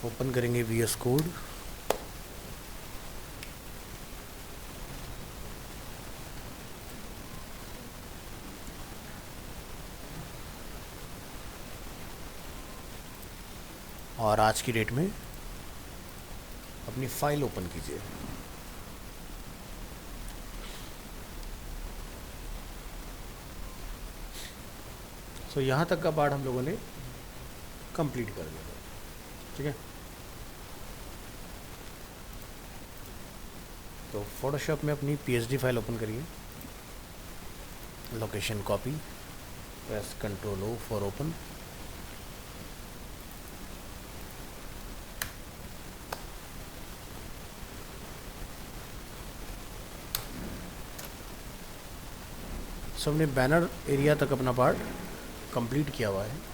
Open करेंगे VS code. और आज की डेट में अपनी फाइल ओपन कीजिए। सो यहाँ तक का पार्ट हम लोगों ने कंप्लीट कर लिया, ठीक है। तो फोटोशॉप में अपनी PSD फाइल ओपन करिए, location copy, press Ctrl O for open. So हमने बैनर एरिया तक अपना पार्ट कंप्लीट किया हुआ है।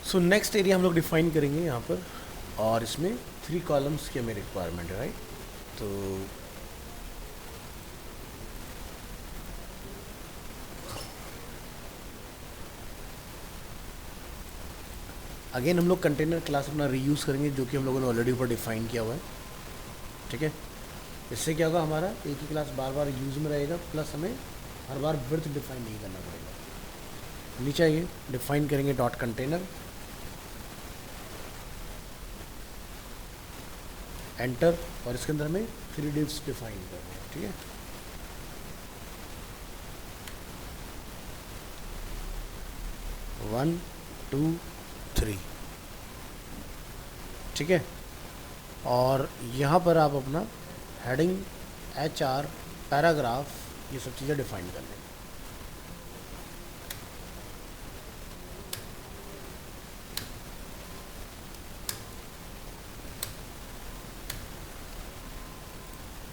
सो नेक्स्ट एरिया हम लोग डिफाइन करेंगे यहाँ पर, और इसमें 3 कॉलम्स की हमें रिक्वायरमेंट है, राइट। तो अगेन हम लोग कंटेनर क्लास अपना रीयूज़ करेंगे, जो कि हम लोगों ने ऑलरेडी ऊपर डिफाइन किया हुआ है, ठीक है। इससे क्या होगा, हमारा एक ही क्लास बार बार यूज़ में रहेगा, प्लस हमें हर बार विड्थ डिफाइन नहीं करना पड़ेगा। नीचे आइए, डिफाइन करेंगे डॉट कंटेनर, एंटर, और इसके अंदर हमें 3 डिव्स डिफाइन करना है, ठीक है। वन, टू, थ्री, ठीक है। और यहाँ पर आप अपना हेडिंग, HR, पैराग्राफ, ये सब चीज़ें डिफाइन कर लेंगे।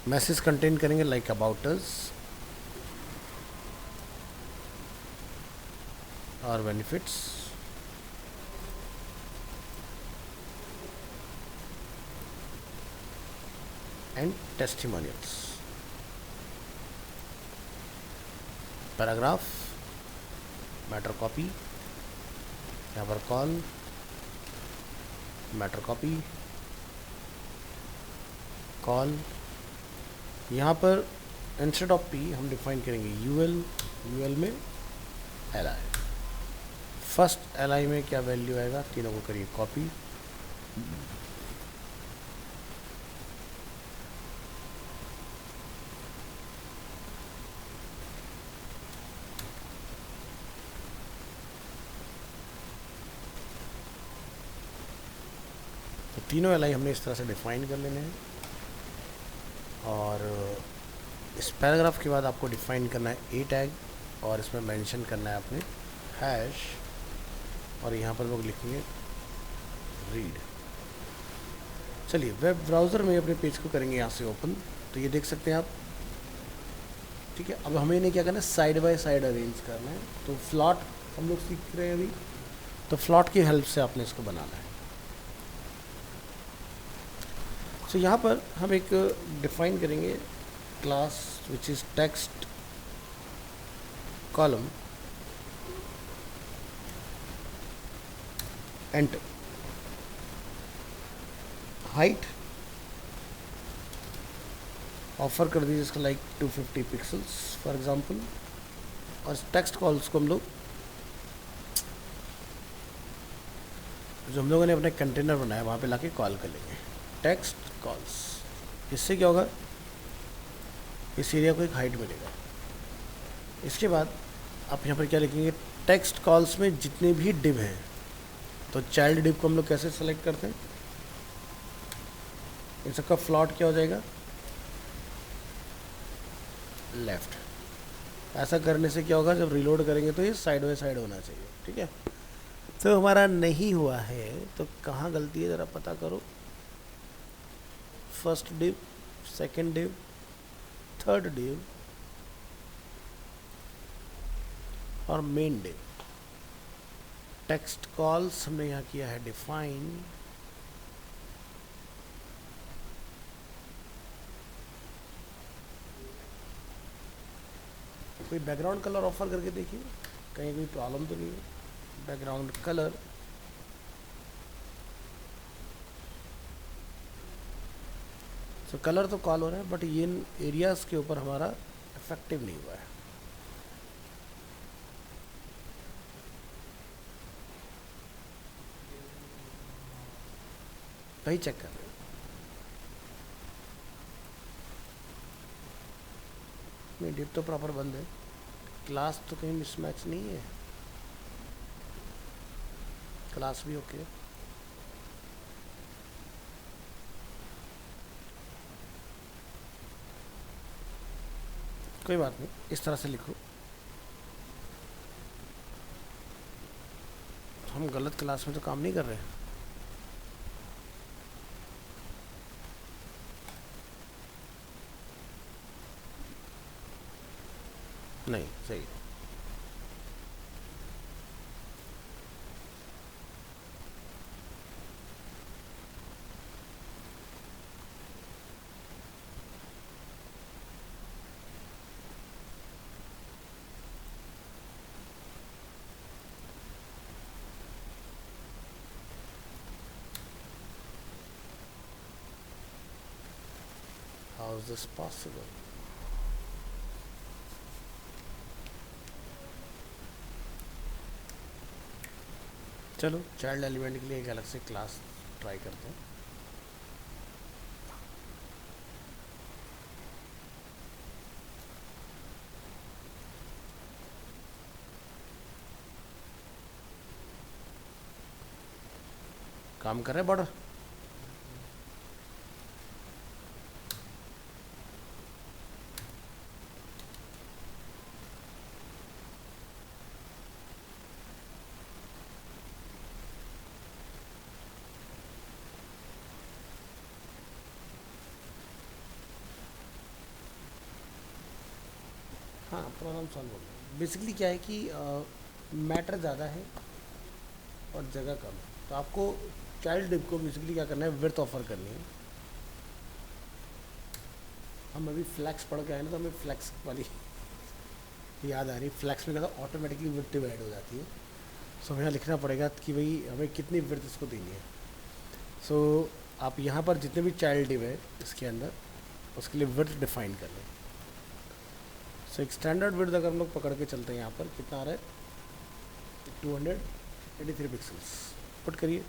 मैसेज कंटेन करेंगे लाइक अबाउट अस और benefits, and testimonials. Paragraph, matter copy, यहाँ पर कॉल, मैटर कॉपी, कॉल। यहाँ पर इंस्टेड ऑफ P हम डिफाइन करेंगे UL में LI। फर्स्ट LI में क्या वैल्यू आएगा, तीनों को करिए कॉपी, तो तीनों LI हमने इस तरह से डिफाइन कर लेने हैं। और इस पैराग्राफ के बाद आपको डिफाइन करना है A टैग, और इसमें मेंशन करना है अपने हैश, और यहाँ पर लोग लिखेंगे रीड। चलिए वेब ब्राउज़र में अपने पेज को करेंगे यहाँ से ओपन, तो ये देख सकते हैं आप, ठीक है। अब हमें इन्हें क्या करना है, साइड बाय साइड अरेंज करना है। तो फ्लॉट हम लोग सीख रहे हैं अभी, तो फ्लॉट की हेल्प से आपने इसको बनाना है। तो यहाँ पर हम एक डिफाइन करेंगे class which is text column, enter, height offer कर दीजिए इसका लाइक 250 पिक्सल्स फॉर एग्जांपल, और टेक्स्ट कॉल्स को हम लोग, जो हम लोगों ने अपने कंटेनर बनाया वहाँ पे लाके कॉल कर लेंगे, टेक्स्ट कॉल्स। इससे क्या होगा, इस एरिया को एक हाइट मिलेगा। इसके बाद आप यहाँ पर क्या लिखेंगे, टेक्स्ट कॉल्स में जितने भी डिव हैं, तो चाइल्ड डिव को हम लोग कैसे सेलेक्ट करते हैं, इन सबका फ्लॉट क्या हो जाएगा, लेफ्ट। ऐसा करने से क्या होगा, जब रिलोड करेंगे तो ये साइड बाय साइड होना चाहिए, ठीक है। तो हमारा नहीं हुआ है, तो कहाँ गलती है ज़रा पता करो। First div, second div, third div और मेन डिव। टेक्स्ट कॉल्स हमने यहाँ किया है डिफाइन। कोई बैकग्राउंड कलर ऑफर करके देखिए, कहीं कोई प्रॉब्लम तो नहीं है। बैकग्राउंड कलर तो कलर तो कॉल हो रहा है, बट ये इन एरियाज के ऊपर हमारा इफेक्टिव नहीं हुआ है। वही चेक कर रहे हैं। नहीं, डिप तो प्रॉपर बंद है। क्लास तो कहीं मिसमैच नहीं है, क्लास भी ओके। कोई बात नहीं, इस तरह से लिखो। हम गलत क्लास में तो काम नहीं कर रहे हैं। नहीं, सही है। How is this possible? चलो चाइल्ड एलिमेंट के लिए एक अलग से क्लास ट्राई करते हैं। काम कर रहे हैं बॉर्डर। हाँ, प्रॉब्लम सॉल्व हो गया। बेसिकली क्या है कि मैटर ज़्यादा है और जगह कम है, तो आपको चाइल्ड डिव को बेसिकली क्या करना है, विड्थ ऑफर करनी है। हम अभी फ्लैक्स पढ़ के आए ना, तो हमें फ्लैक्स वाली याद आ रही। फ्लैक्स में क्या था, ऑटोमेटिकली विड्थ ऐड हो जाती है। सो हमें यहाँ लिखना पड़ेगा कि भाई हमें कितनी विड्थ इसको देनी है। सो आप यहाँ पर जितने भी चाइल्ड डिव है इसके अंदर, उसके लिए विड्थ डिफाइन कर लें। सो एक स्टैंडर्ड विड्थ अगर हम लोग पकड़ के चलते हैं, यहाँ पर कितना आ रहा है, 283 पिक्सल्स। पुट करिए।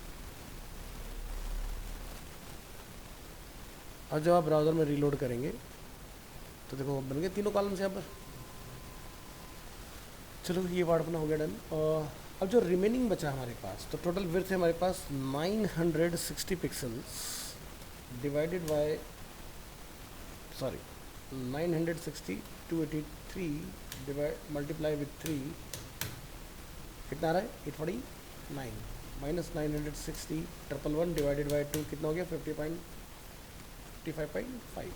और जब आप ब्राउज़र में रीलोड करेंगे तो देखो बन गए तीनों कॉलम्स यहाँ पर। चलो ये पार्ट अपना हो गया डन। और अब जो रिमेनिंग बचा हमारे पास, तो टोटल विड्थ है हमारे पास 960 pixels divided by 960 283 divide multiply with 3 कितना आ रहा है, 849 माइनस 960 111 डिवाइडेड बाय 2 कितना हो गया, 55.5।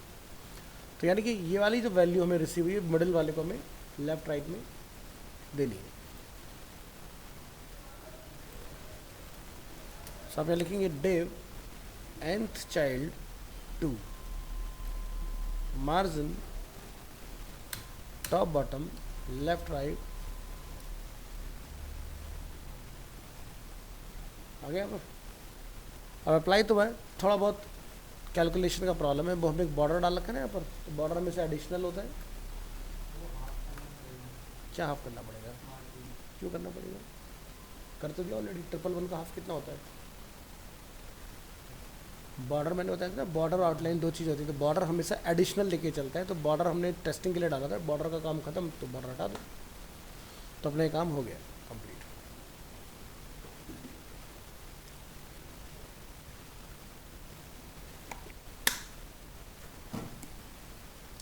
तो यानी कि ये वाली जो वैल्यू हमें रिसीव हुई है, मिडिल वाले को हमें लेफ्ट राइट में देनी है। सो आप यहाँ लिखेंगे div nth child 2 margin top bottom left right. आ गया। अब अप्लाई तो है, थोड़ा बहुत कैलकुलेशन का प्रॉब्लम है। वो हमने एक बॉर्डर डाल रखा है ना यहाँ पर, तो बॉर्डर में से एडिशनल होता है। क्या हाफ करना पड़ेगा, क्यों करना पड़ेगा, कर तो दिया ऑलरेडी। 111 का हाफ कितना होता है, बॉर्डर मैंने बताया था ना, बॉर्डर आउटलाइन दो चीज़ होती है। तो बॉर्डर हमेशा एडिशनल लेके चलता है, तो बॉर्डर हमने टेस्टिंग के लिए डाला था, बॉर्डर का काम खत्म, तो बॉर्डर हटा दो, तो अपना काम हो गया कंप्लीट।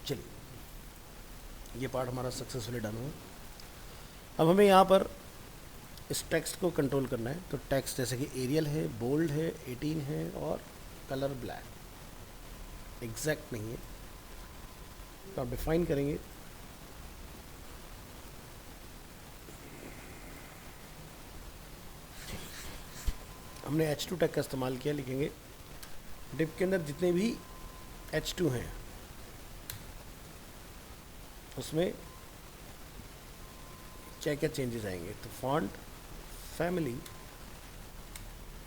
चलिए ये पार्ट हमारा सक्सेसफुली डन हुआ। अब हमें यहाँ पर इस टेक्स्ट को कंट्रोल करना है। तो टेक्स्ट जैसे कि एरियल है, बोल्ड है, 18 है और कलर ब्लैक। एग्जैक्ट नहीं है, तो आप डिफाइन करेंगे। हमने H2 टैग का इस्तेमाल किया, लिखेंगे डिप के अंदर जितने भी H2 हैं उसमें क्या क्या चेंजेस आएंगे। तो font family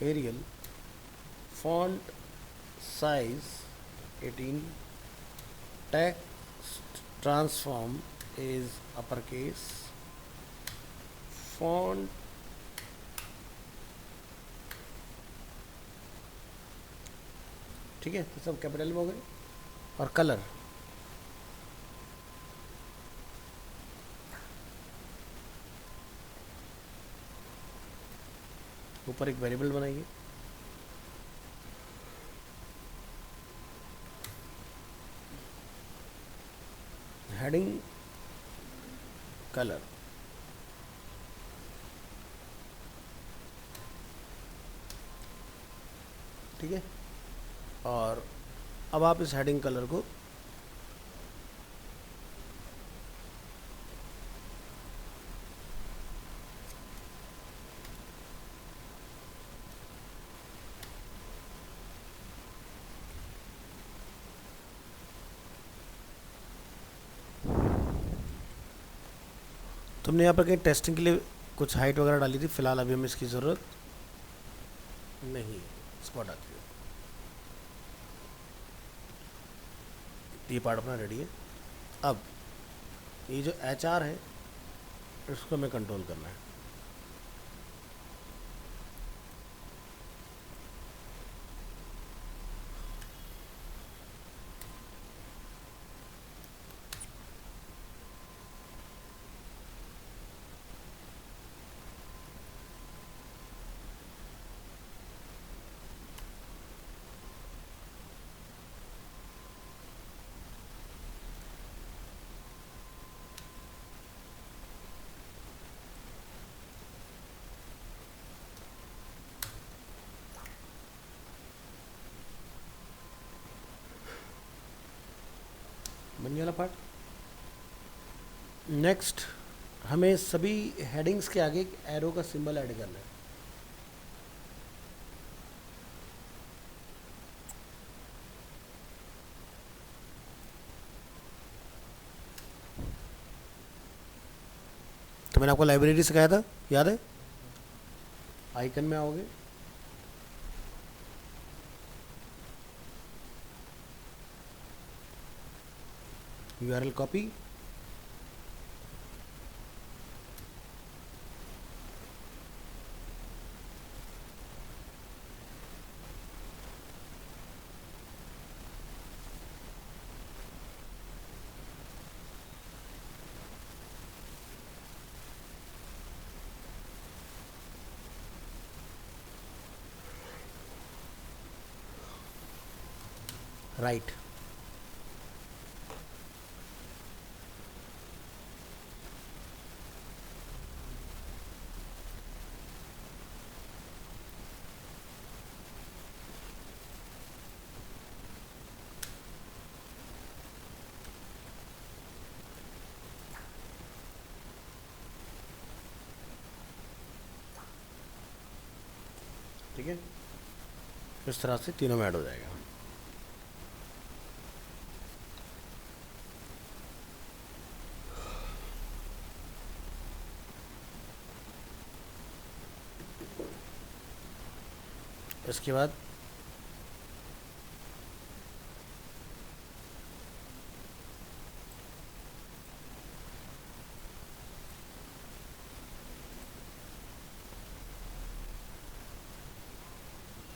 Arial, font size 18, text transform is upper case, font ठीक है, तो सब कैपिटल में हो गए। और कलर ऊपर एक वेरिएबल बनाइए, हेडिंग कलर, ठीक है। और अब आप इस हेडिंग कलर को तुमने यहाँ पर कहीं टेस्टिंग के लिए कुछ हाइट वगैरह डाली थी, फिलहाल अभी हमें इसकी ज़रूरत नहीं है, इसको हटा दिया। ये पार्ट अपना रेडी है। अब ये जो HR है इसको हमें कंट्रोल करना है। बन गया पार्ट। नेक्स्ट हमें सभी हेडिंग्स के आगे एक एरो का सिंबल ऐड करना है। तो मैंने आपको लाइब्रेरी सिखाया था, याद है? आइकन में आओगे, URL कॉपी, राइट। ठीक है, इस तरह से तीनों में ऐड हो जाएगा। इसके बाद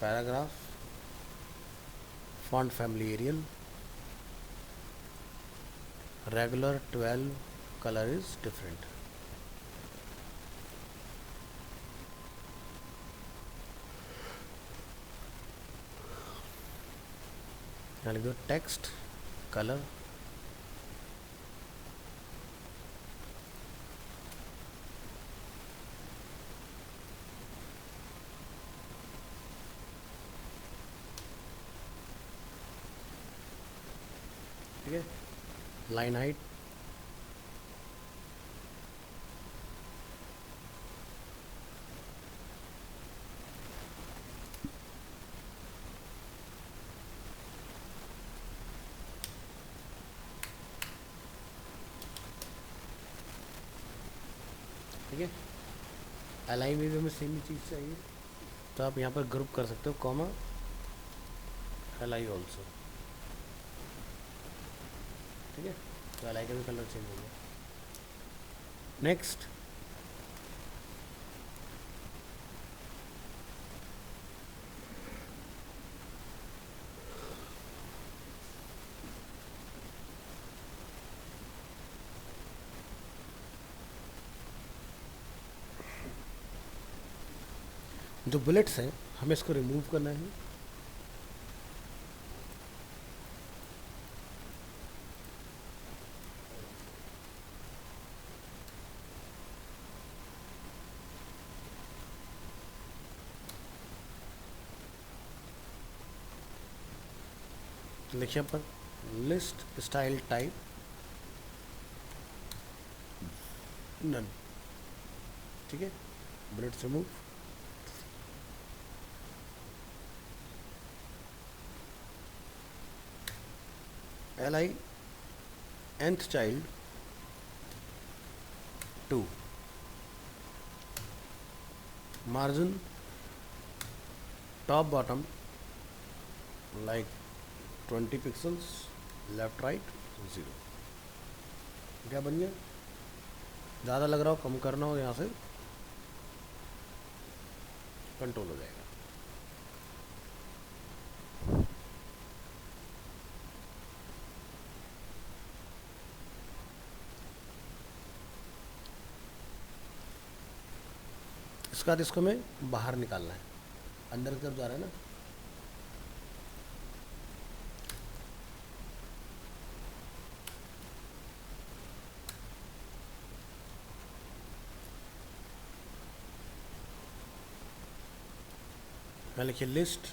paragraph, font family Arial, regular 12, colour is different. यहाँ लिख दो टेक्स्ट कलर, ठीक है, लाइन हाइट, ठीक है। एल में भी हमें सेम ही चीज़ चाहिए, तो आप यहाँ पर ग्रुप कर सकते हो, कॉमा एल आई ऑल्सो, ठीक है। तो एल का भी कलर चेंज हो गया। नेक्स्ट, जो बुलेट्स हैं हमें इसको रिमूव करना है। लिखिए पर लिस्ट स्टाइल टाइप नन, ठीक है। Bullets remove, L I nth child 2, margin top bottom like 20 pixels, left right 0। क्या बन गया? ज़्यादा लग रहा हो, कम करना हो, यहाँ से कंट्रोल हो जाएगा। इसके बाद इसको हमें बाहर निकालना है, अंदर की तरफ जा रहा है ना। मैं लिखिए लिस्ट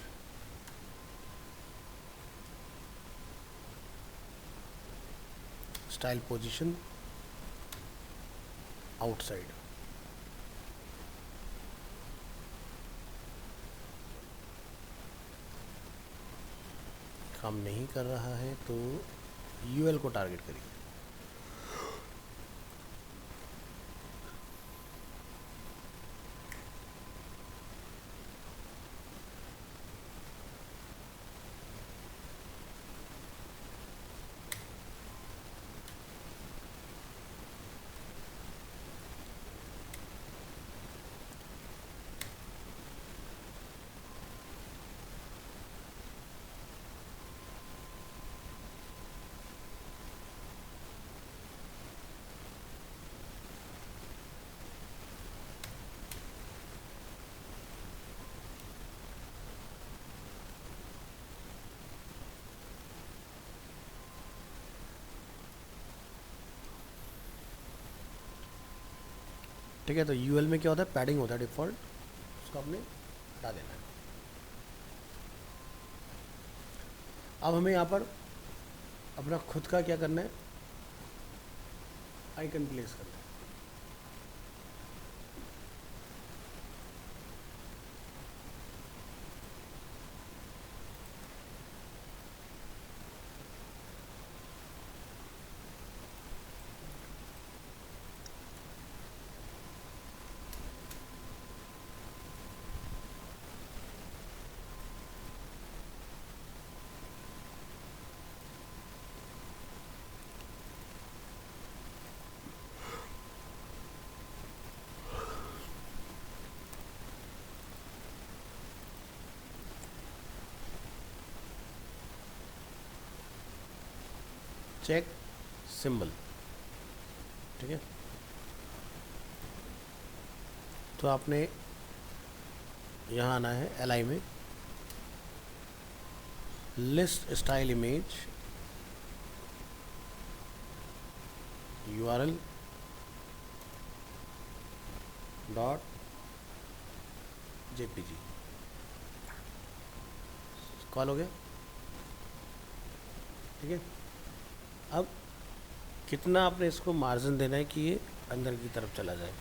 स्टाइल पोजीशन आउटसाइड, काम नहीं कर रहा है तो यूएल को टारगेट करिए। ठीक है, तो यूएल में क्या होता है, पैडिंग होता है डिफ़ॉल्ट, उसको आपने हटा देना है। अब हमें यहाँ पर अपना खुद का क्या करना है, आइकन प्लेस करना है। चेक सिंबल, ठीक है। तो आपने यहाँ आना है एल में, list style image URL dot JPG, call हो गया, ठीक है। अब कितना आपने इसको मार्जिन देना है कि ये अंदर की तरफ चला जाए।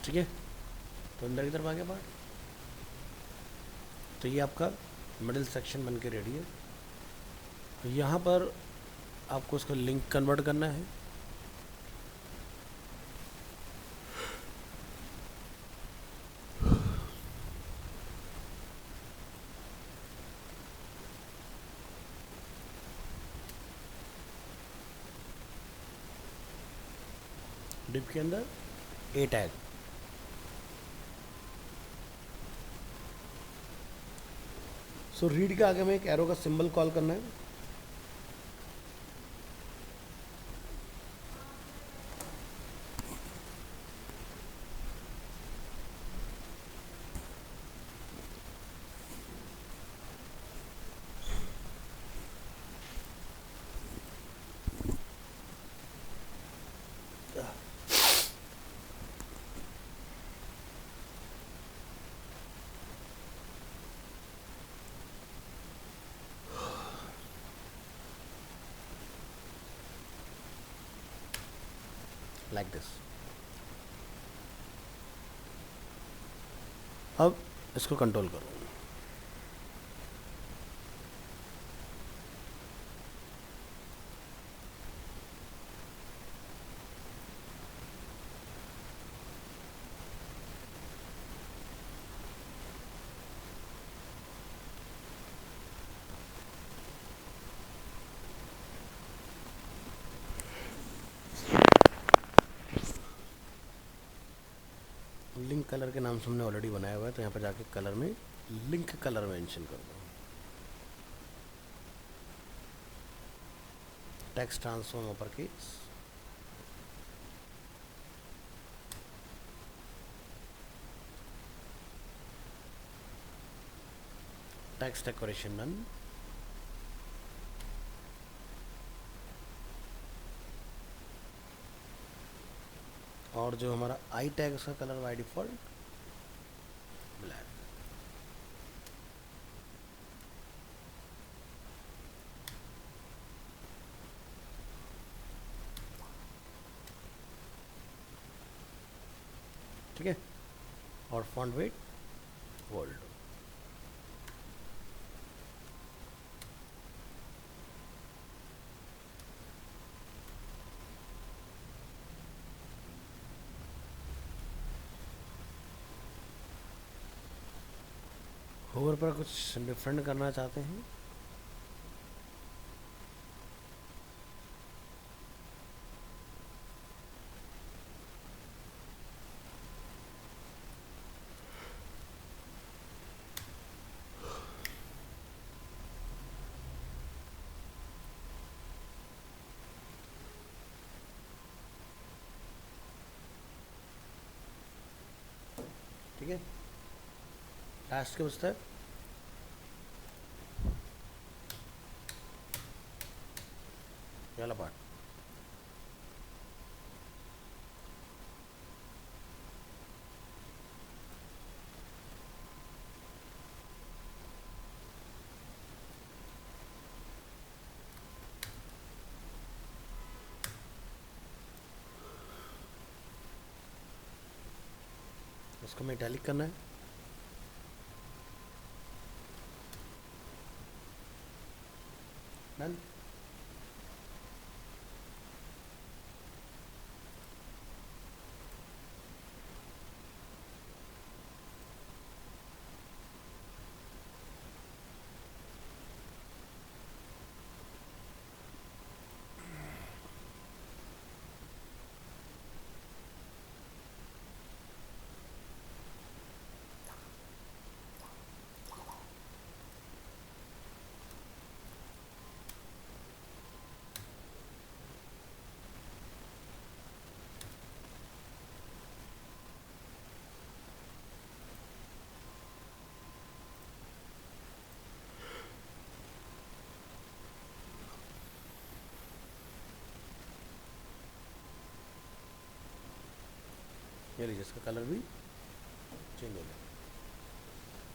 ठीक है, तो अंदर की तरफ आ गया पार्ट। तो ये आपका मिडिल सेक्शन बन के रेडी है। तो यहाँ पर आपको उसका लिंक कन्वर्ट करना है। डिप के अंदर ए टैग। सो रीड के आगे में एक एरो का सिंबल कॉल करना है। Like this. अब इसको कंट्रोल करो। लिंक कलर के नाम से हमने ऑलरेडी बनाया हुआ है, तो यहाँ पर जाके कलर में लिंक कलर मेंशन कर दो। Text transform upper case. Text decoration none. और जो हमारा आई टैग उसका कलर बाय डिफॉल्ट ब्लैक। ठीक है, और फॉन्ट वेट बोल्ड। होवर पर कुछ डिफरेंट करना चाहते हैं। ठीक है, लास्ट के बचता है ये वाला पार्ट। उसको मेटालिक करना है। डन। ये लीजिए, इसका कलर भी चेंज हो गया।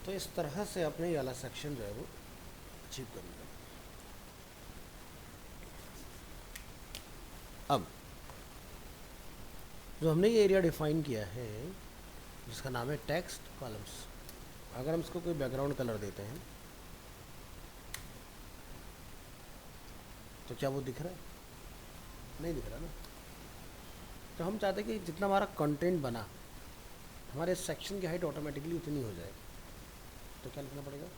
तो इस तरह से अपने ये वाला सेक्शन जो है वो अचीव करेंगे। अब जो हमने ये एरिया डिफाइन किया है जिसका नाम है टेक्स्ट कॉलम्स, अगर हम इसको कोई बैकग्राउंड कलर देते हैं तो क्या वो दिख रहा है? नहीं दिख रहा ना। तो हम चाहते हैं कि जितना हमारा कंटेंट बना हमारे सेक्शन की हाइट ऑटोमेटिकली उतनी हो जाए। तो क्या लिखना पड़ेगा?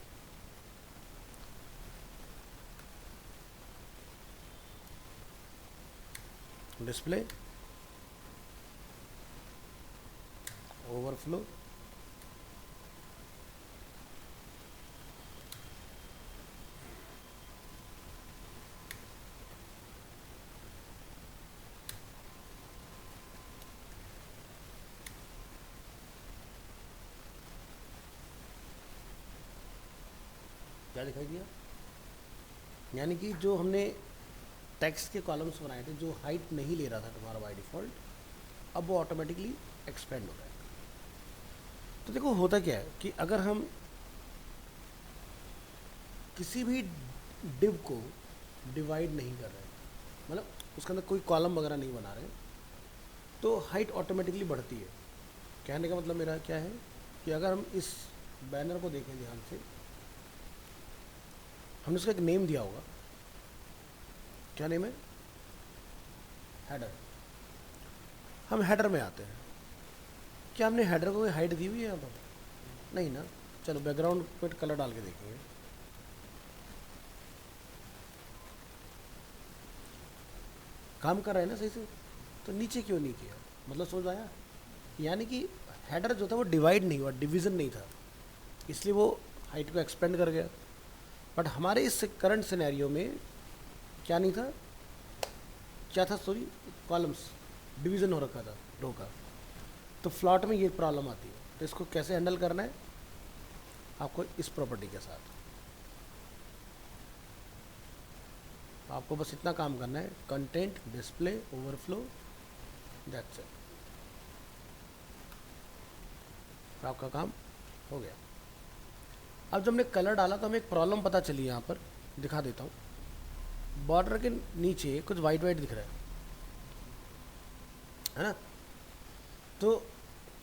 डिस्प्ले ओवरफ्लो क्या दिखाई दिया? यानी कि जो हमने टेक्स्ट के कॉलम्स बनाए थे जो हाइट नहीं ले रहा था तुम्हारा बाय डिफ़ॉल्ट, अब वो ऑटोमेटिकली एक्सपेंड हो जाएगा। तो देखो होता क्या है कि अगर हम किसी भी डिव को डिवाइड नहीं कर रहे, मतलब उसके अंदर कोई कॉलम वगैरह नहीं बना रहे, तो हाइट ऑटोमेटिकली बढ़ती है। कहने का मतलब मेरा क्या है कि अगर हम इस बैनर को देखें ध्यान से, हमने उसका एक नेम दिया होगा। क्या नेम है? हेडर। हम हेडर में आते हैं। क्या हमने हेडर को कोई हाइट दी हुई है यहाँ पर? नहीं ना। चलो बैकग्राउंड पे कलर डाल के देखेंगे। काम कर रहा है ना सही से? तो नीचे क्यों नहीं किया? मतलब समझ आया? यानी कि हेडर जो था वो डिवाइड नहीं हुआ, डिवीज़न नहीं था, इसलिए वो हाइट को एक्सपेंड कर गया। बट हमारे इस करंट सिनेरियो में क्या नहीं था, क्या था सॉरी, कॉलम्स डिवीज़न हो रखा था रो का। तो फ्लॉट में ये प्रॉब्लम आती है। तो इसको कैसे हैंडल करना है आपको? इस प्रॉपर्टी के साथ आपको बस इतना काम करना है, content display overflow, that's it, आपका काम हो गया। अब जब हमने कलर डाला तो हमें एक प्रॉब्लम पता चली, यहाँ पर दिखा देता हूँ। बॉर्डर के नीचे कुछ वाइट वाइट दिख रहा है ना? तो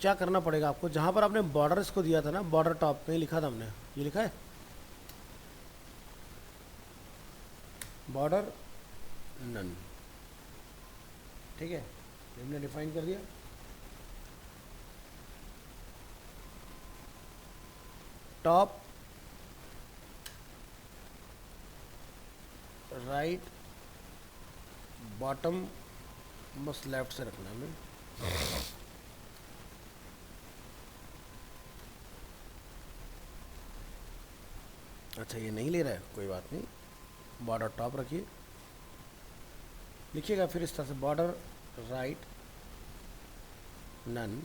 क्या करना पड़ेगा आपको? जहाँ पर आपने बॉर्डर इसको दिया था ना, बॉर्डर टॉप में लिखा था हमने, ये लिखा है बॉर्डर नन, ठीक है, हमने डिफाइन कर दिया। टॉप राइट बॉटम बस लेफ्ट से रखना है हमें। अच्छा ये नहीं ले रहा है, कोई बात नहीं, बॉर्डर टॉप रखिए, लिखिएगा फिर इस तरह से border right none,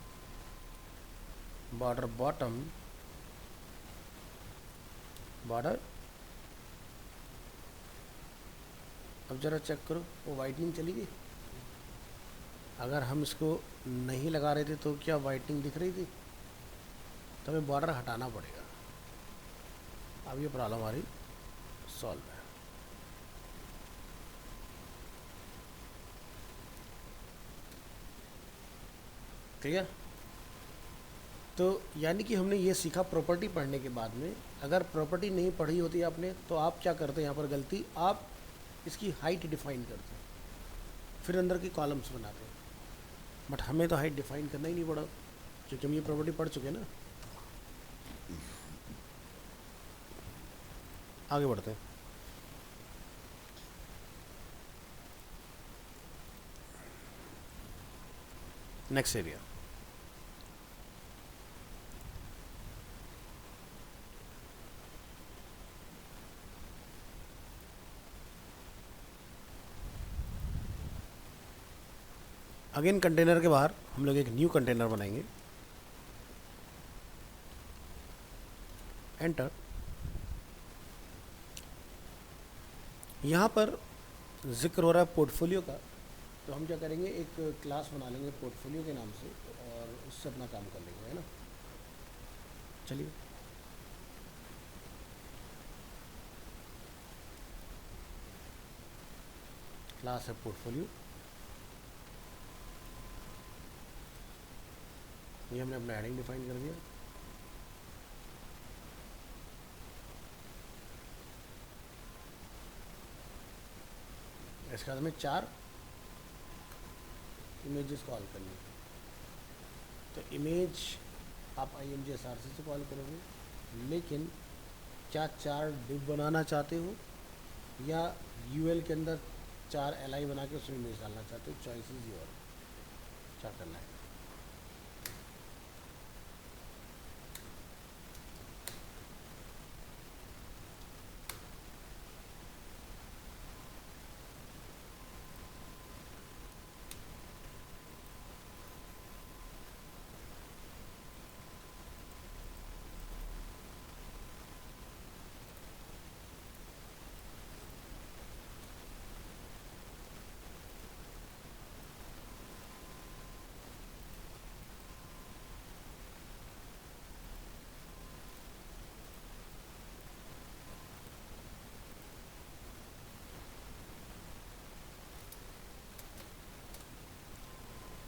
border bottom border. अब ज़रा चेक करो वो वाइटनिंग चली गई। अगर हम इसको नहीं लगा रहे थे तो क्या वाइटनिंग दिख रही थी? तो हमें बॉर्डर हटाना पड़ेगा। अब ये प्रॉब्लम हमारी सॉल्व है। क्लियर? तो यानी कि हमने ये सीखा प्रॉपर्टी पढ़ने के बाद में। अगर प्रॉपर्टी नहीं पढ़ी होती आपने तो आप क्या करते हैं यहाँ पर गलती, आप इसकी हाइट डिफाइन करते हैं फिर अंदर की कॉलम्स बनाते हैं। बट हमें तो हाइट डिफाइन करना ही नहीं पड़ा क्योंकि हम ये प्रॉपर्टी पढ़ चुके हैं ना। आगे बढ़ते हैं। नेक्स्ट एरिया, अगेन कंटेनर के बाहर हम लोग एक न्यू कंटेनर बनाएंगे। एंटर। यहाँ पर जिक्र हो रहा है पोर्टफोलियो का, तो हम क्या करेंगे, एक क्लास बना लेंगे पोर्टफोलियो के नाम से और उससे अपना काम कर लेंगे, है ना। चलिए, क्लास है पोर्टफोलियो, ये हमने अपना हेडिंग डिफाइन कर दिया। इसके बाद हमें 4 इमेजेस कॉल करनी है। तो इमेज आप imgsrc से कॉल करोगे, लेकिन क्या 4 डिव बनाना चाहते हो या यूएल के अंदर 4 li बना के उसमें इमेज डालना चाहते हो, चॉइस इज योर, क्या करना है।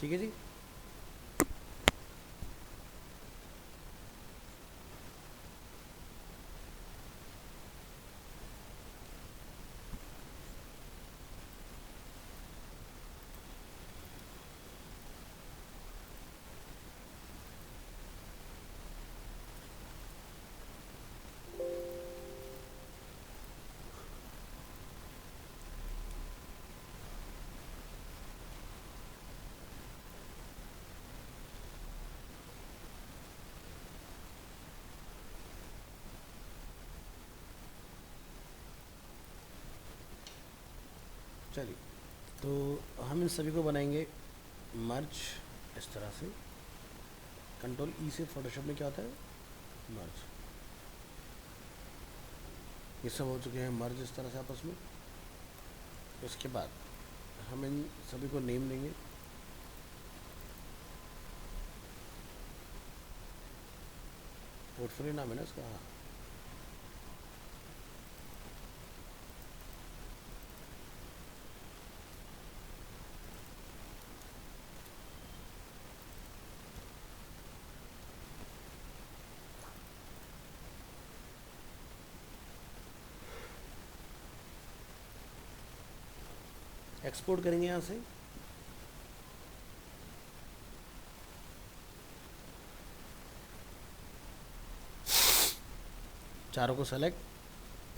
ठीक है जी। चलिए, तो हम इन सभी को बनाएंगे मर्ज, इस तरह से। कंट्रोल ई से फोटोशॉप में क्या होता है, मर्ज। ये सब हो चुके हैं मर्ज इस तरह से आपस में। इसके बाद हम इन सभी को नेम देंगे। पोर्टफोलियो नाम है ना इसका, हाँ। एक्सपोर्ट करेंगे यहाँ से। चारों को सेलेक्ट,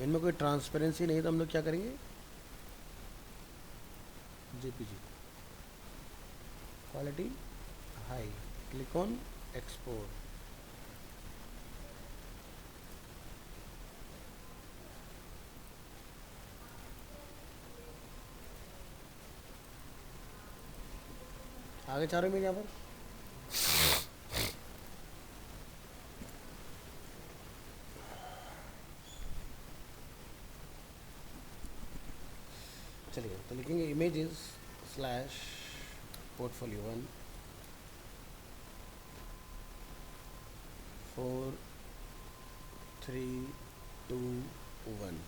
इनमें कोई ट्रांसपेरेंसी नहीं तो हम लोग क्या करेंगे, JPG, quality high, click on export. आगे चारों में यहाँ पर चलिए, तो लिखेंगे इमेजेस स्लैश पोर्टफोलियो 1 4 3 2 1।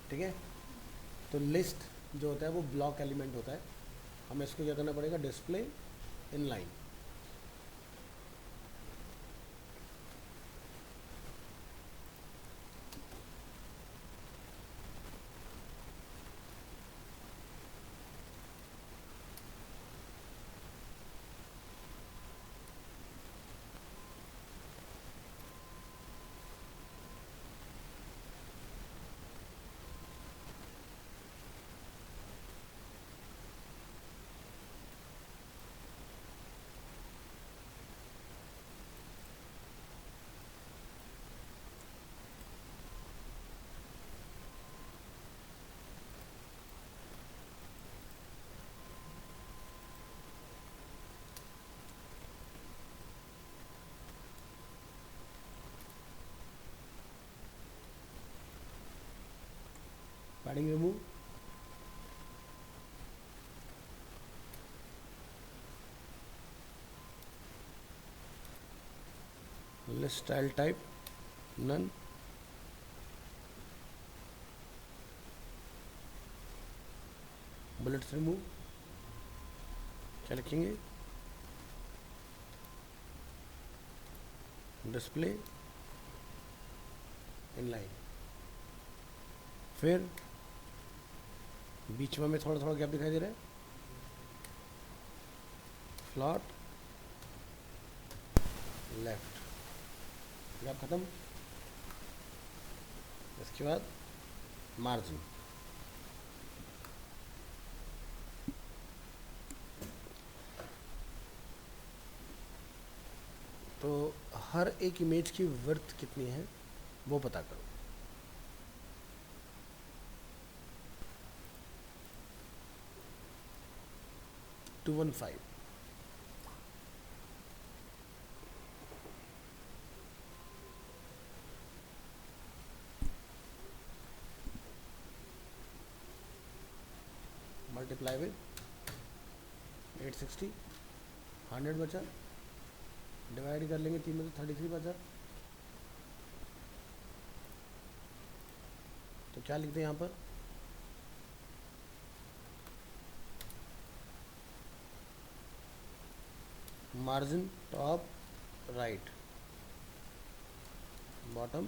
ठीक है। तो लिस्ट जो होता है वो ब्लॉक एलिमेंट होता है, हमें इसको क्या करना पड़ेगा, display inline. Padding remove, list style type none, bullets remove, क्या लिखेंगे, डिस्प्ले इनलाइन। फिर बीच में हमें थोड़ा थोड़ा गैप दिखाई दे रहा है, फ्लॉट लेफ्ट, गैप खत्म। इसके बाद मार्जिन, तो हर एक इमेज की विड्थ कितनी है वो पता करो। टू 1.5, मल्टीप्लाई विद 860, 100 बचा, डिवाइड कर लेंगे 3 में तो 33 बचा। तो क्या लिखते हैं यहाँ पर, margin top right, bottom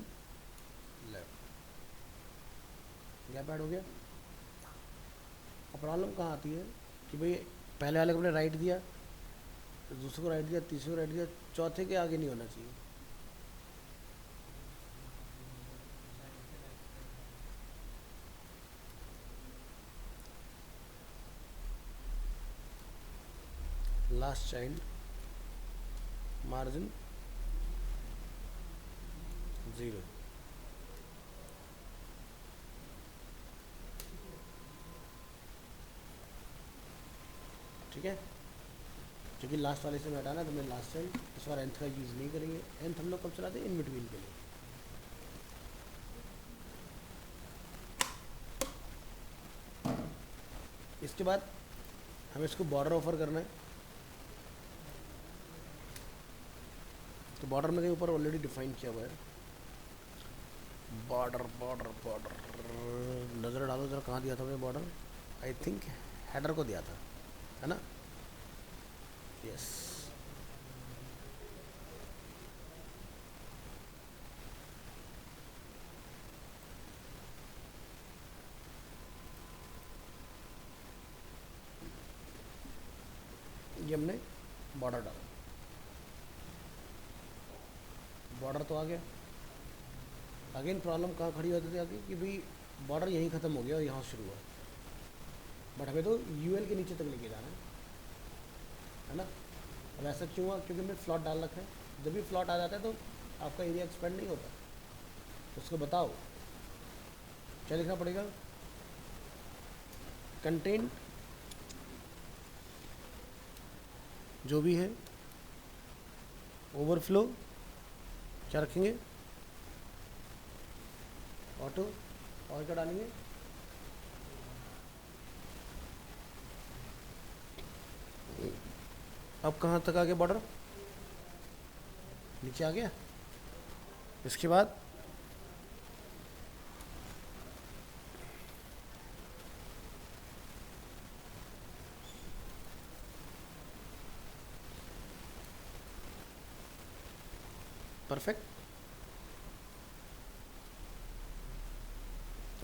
left, gap add हो गया। अब प्रॉब्लम कहाँ आती है कि भाई पहले वाले को हमने राइट दिया, तो दूसरे को राइट दिया, तीसरे को राइट दिया, चौथे के आगे नहीं होना चाहिए। लास्ट चाइल्ड, मार्जिन 0, ठीक है। क्योंकि लास्ट वाले से मैं हटाना, तो मैं लास्ट चाइल्ड, इस बार nth का यूज़ नहीं करेंगे। nth हम लोग कब चलाते हैं, इन बिटवीन के लिए। इसके बाद हमें इसको बॉर्डर ऑफर करना है, तो बॉर्डर में कहीं ऊपर ऑलरेडी डिफाइन किया हुआ है, बॉर्डर बॉर्डर बॉर्डर, नज़र डालो जरा कहाँ दिया था मैं बॉर्डर, आई थिंक हेडर को दिया था, है ना, यस। ये हमने बॉर्डर डाला, बॉर्डर तो आ गया। अगेन प्रॉब्लम कहाँ खड़ी होती थी आगे कि भाई बॉर्डर यहीं ख़त्म हो गया और यहाँ शुरू हुआ, बट हमें तो यूएल के नीचे तक लेके जाना है ना। अब ऐसा क्यों हुआ, क्योंकि हमने फ्लॉट डाल रखा है, जब भी फ्लॉट आ जाता है तो आपका एरिया एक्सपेंड नहीं होता, तो उसको बताओ क्या लिखना पड़ेगा, कंटेंट जो भी है, ओवरफ्लो क्या रखेंगे, ऑटो, और क्या डालेंगे, अब कहाँ तक आ गया बॉर्डर, नीचे आ गया। इसके बाद परफेक्ट,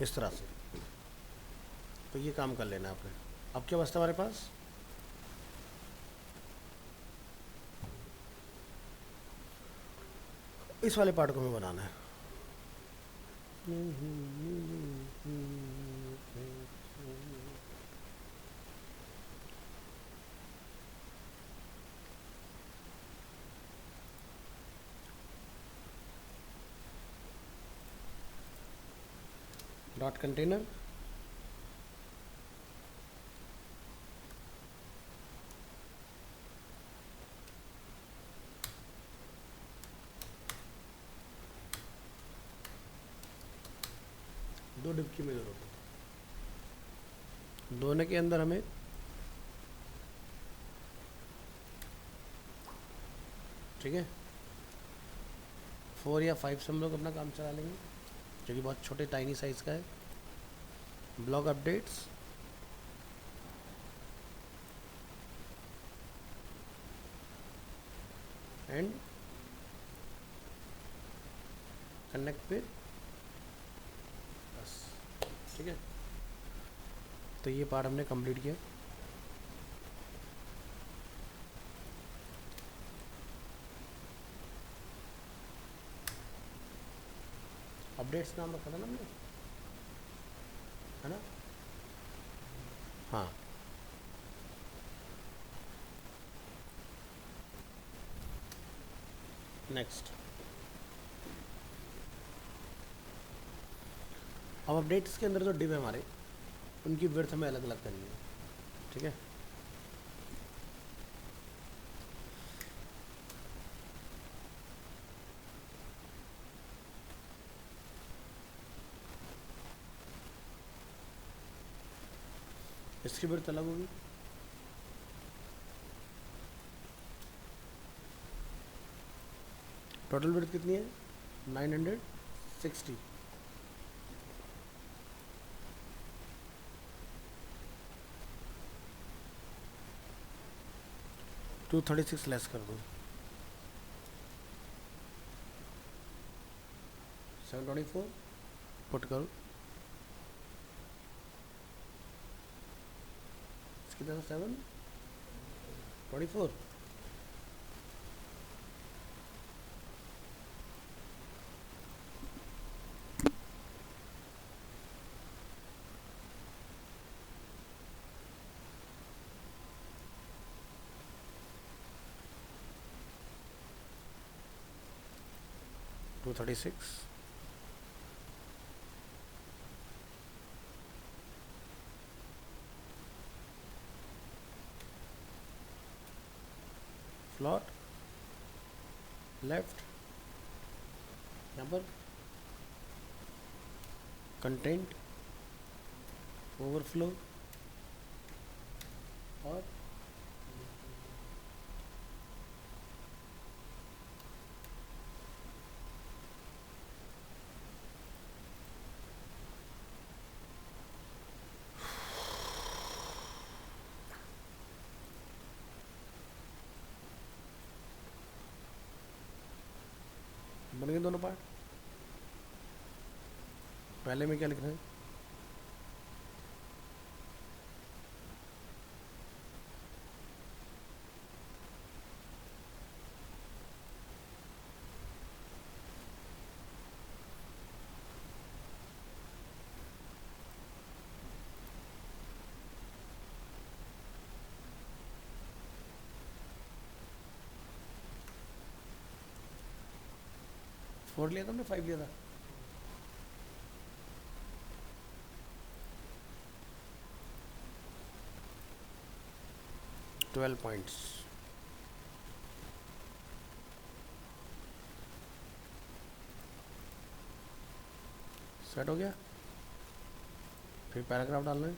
इस तरह से। तो ये काम कर लेना आपने। अब क्या बचता हमारे पास, इस वाले पार्ट को हमें बनाना है। डॉट कंटेनर, दो डिब की में जरूरत है, दोनों के अंदर हमें ठीक है 4 या 5 से हम लोग अपना काम चला लेंगे, जो कि बहुत छोटे टाइनी साइज़ का है। Blog updates, and connect with बस, ठीक है। तो ये पार्ट हमने कंप्लीट किया। अपडेट्स नाम रखा था ना हमने, है ना? हाँ, नेक्स्ट। अब अपडेट्स के अंदर जो डिव है हमारे, उनकी विड्थ हमें अलग अलग करनी है, ठीक है। इसकी विड्थ अलग होगी, टोटल विड्थ कितनी है 960, टू 36 लेस कर दो, 724 पुट करो, इसकी तरह 724, टू 36, फ्लॉट लेफ्ट, यहाँ पर कंटेंट ओवरफ्लो और बन गए दोनों पार्ट। पहले में क्या लिखना है, फोर लिया था हमने, 5 लिया था, ट्वेल्व पॉइंट्स, सेट हो गया। फिर पैराग्राफ डालना है,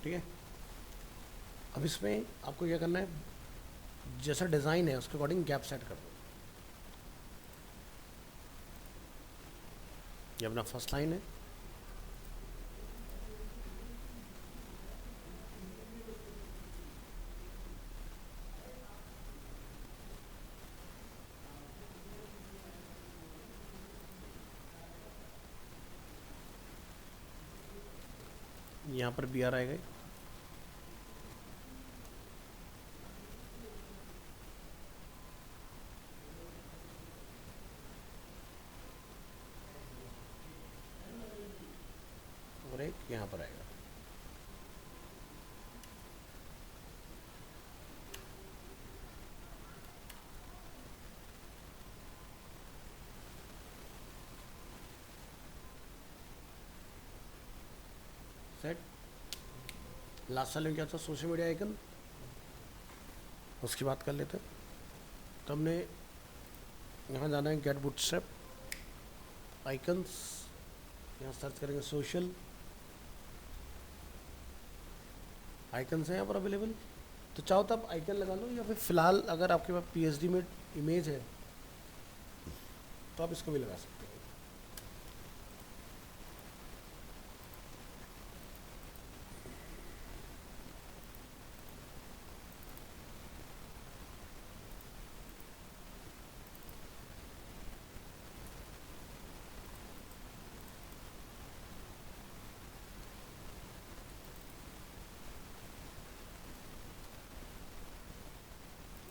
ठीक है। अब इसमें आपको क्या करना है, जैसा डिज़ाइन है उसके अकॉर्डिंग गैप सेट कर दो। ये अपना फर्स्ट लाइन है, यहाँ पर बी आर आएगा, और एक यहाँ पर आएगा। सेट। लास्ट साल में क्या था, सोशल मीडिया आइकन, उसकी बात कर लेते हैं। तो हमने यहाँ जाना है गेट बूटस्ट्रैप आइकन्स, यहाँ सर्च करेंगे सोशल आइकन्स हैं यहाँ पर अवेलेबल। तो चाहो तो आप आइकन लगा लो, या फिर फ़िलहाल अगर आपके पास पीएचडी में इमेज है तो आप इसको भी लगा सकते हो।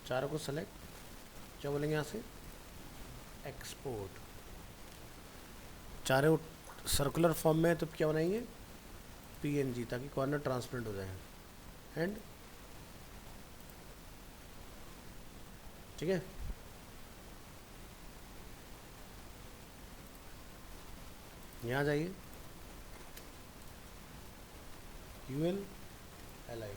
चारों को सेलेक्ट, क्या बोलेंगे यहाँ से एक्सपोर्ट। चारों सर्कुलर फॉर्म में है तो क्या बनाएंगे पीएनजी, ताकि कॉर्नर ट्रांसपेरेंट हो जाए। एंड ठीक है, यहाँ जाइए यूएल एल आई,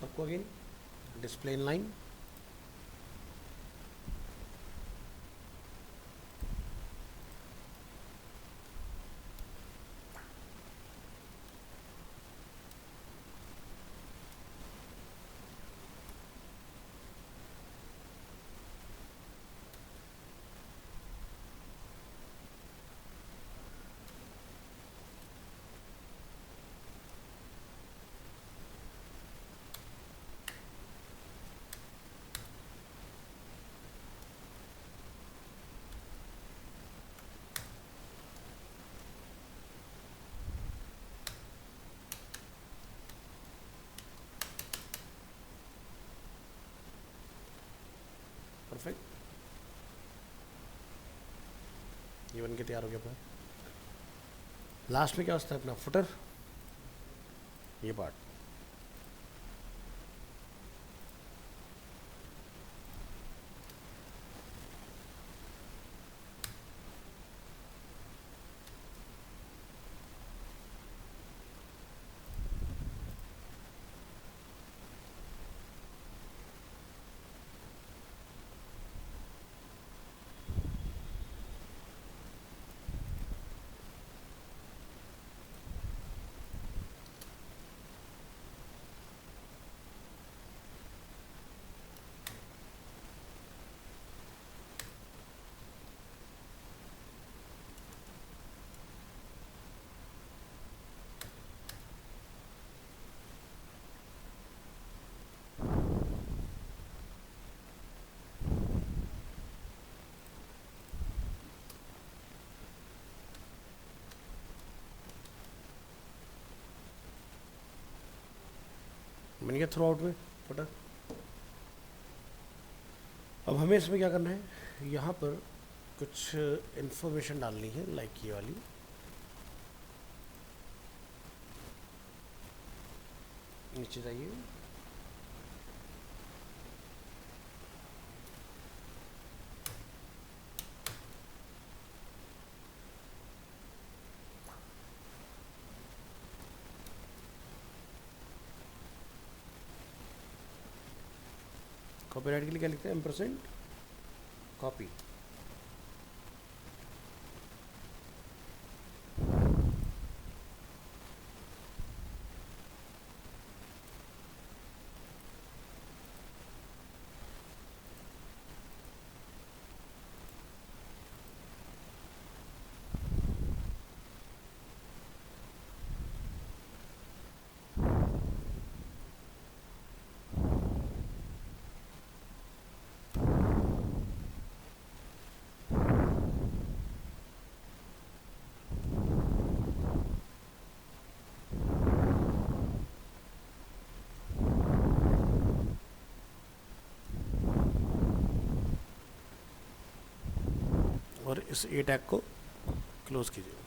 सबको again display in line. Perfect, ये बन के तैयार हो गया अपना। लास्ट में क्या होता है अपना फुटर, ये पार्ट। बन गया थ्रू आउट में फुटर। अब हमें इसमें क्या करना है, यहाँ पर कुछ इन्फॉर्मेशन डालनी है, लाइक ये वाली। नीचे जाइए, कॉपीराइट के लिए क्या लिखते हैं, एम्परसेंट कॉपी। और इस ए टैग को क्लोज कीजिए।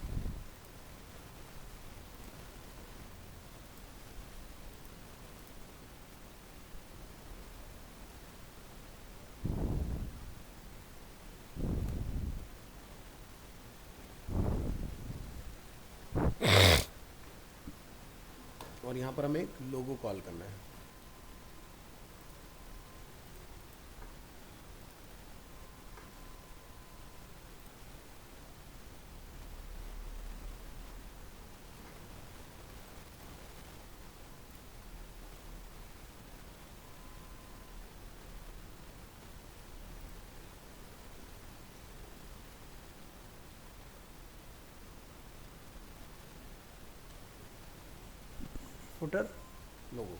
और यहाँ पर हमें एक लोगो कॉल करना है। फुटर लोगो।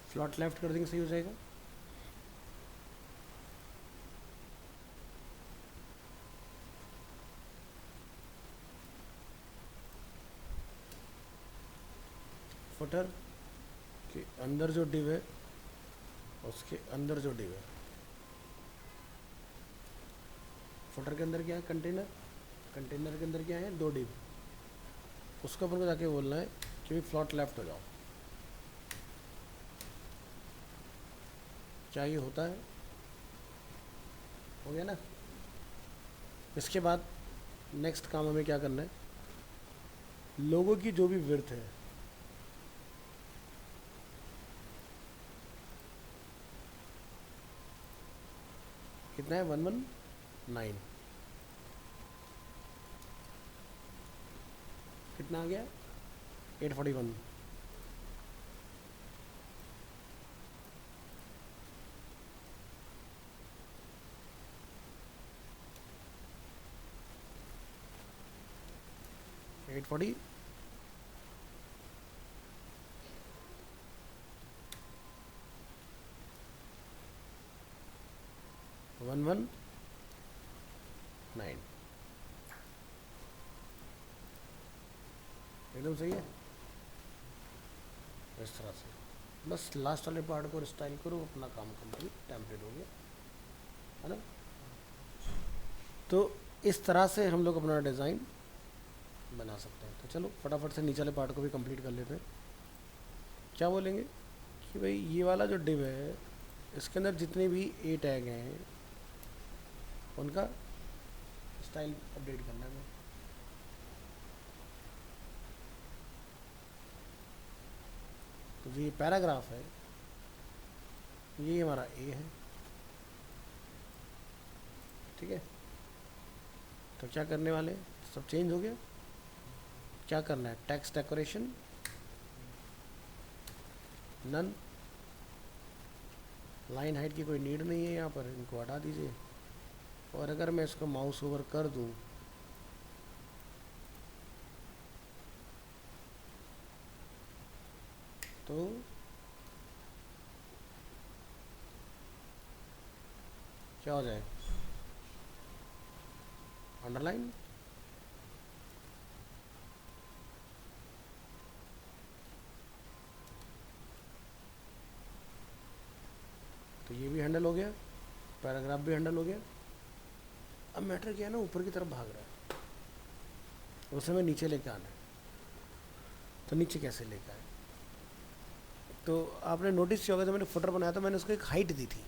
फ्लॉट लेफ्ट कर देंगे, सही हो जाएगा। फुटर के अंदर जो डिव है उसके अंदर जो डिव है, फुटर के अंदर क्या है, कंटेनर, कंटेनर के अंदर क्या है, दो डिव, उसके ऊपर को जाके बोलना है कि फ्लॉट लेफ्ट हो जाओ। क्या ये होता है? हो गया ना। इसके बाद नेक्स्ट काम हमें क्या करना है, लोगों की जो भी विड्थ है कितना है, 119, कितना आ गया, 841। एट फोर्टी 119 एकदम सही है। इस तरह से बस लास्ट वाले पार्ट को स्टाइल करो, अपना काम कंप्लीट, टेम्पलेट हो गया, है ना। तो इस तरह से हम लोग अपना डिज़ाइन बना सकते हैं। तो चलो फटाफट से नीचे वाले पार्ट को भी कंप्लीट कर लेते हैं। क्या बोलेंगे कि भाई ये वाला जो डिव है इसके अंदर जितने भी ए टैग हैं उनका स्टाइल अपडेट करना है। तो जो ये पैराग्राफ है ये हमारा ए है, ठीक है। तो क्या करने वाले, सब चेंज हो गया। क्या करना है, text decoration none, line height की कोई नीड नहीं है यहाँ पर, इनको हटा दीजिए। और अगर मैं इसको माउस ओवर कर दूँ तो क्या हो जाए, अंडरलाइन। तो ये भी हैंडल हो गया, पैराग्राफ भी हैंडल हो गया। अब मैटर क्या है ना, ऊपर की तरफ भाग रहा है, उसे हमें नीचे लेके आना है। तो नीचे कैसे लेके आए, तो आपने नोटिस किया होगा जब मैंने फुटर बनाया तो मैंने उसको एक हाइट दी थी,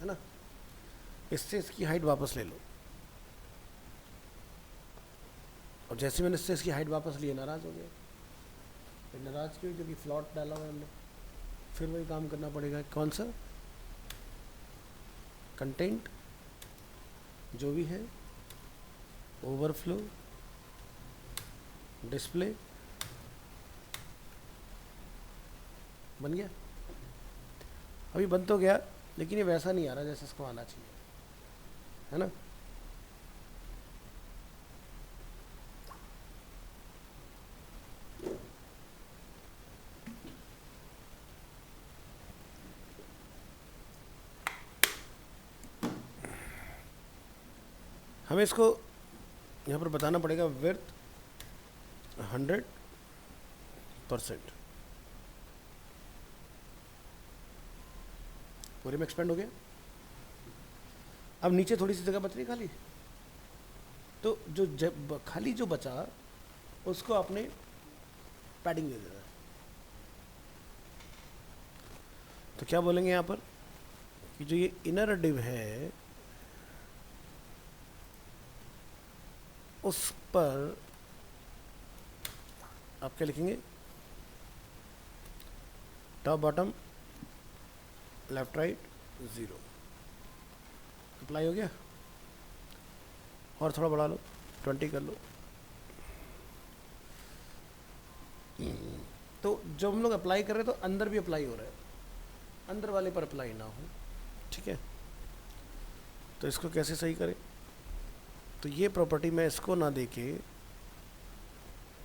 है ना। इससे इसकी हाइट वापस ले लो, और जैसे मैंने इससे इसकी हाइट वापस ली, नाराज़ हो गया। फिर नाराज़ क्यों, क्योंकि फ्लॉट डाला हुआ हमने। फिर वही काम करना पड़ेगा, कौन सा, कंटेंट जो भी है, ओवरफ्लो, डिस्प्ले, बन गया। अभी बन तो गया लेकिन ये वैसा नहीं आ रहा जैसे इसको आना चाहिए, है ना। हमें इसको यहाँ पर बताना पड़ेगा विड्थ 100%। पूरे में एक्सपेंड हो गया। अब नीचे थोड़ी सी जगह बच रही खाली, तो जो खाली जो बचा उसको आपने पैडिंग दे देना है। तो क्या बोलेंगे यहाँ पर कि जो ये इनर डिव है उस पर आप क्या लिखेंगे, top bottom left right 0। Apply हो गया, और थोड़ा बढ़ा लो, 20 कर लो। तो जब हम लोग अप्लाई कर रहे हैं तो अंदर भी अप्लाई हो रहा है, अंदर वाले पर अप्लाई ना हो, ठीक है। तो इसको कैसे सही करें, तो ये प्रॉपर्टी मैं इसको ना देके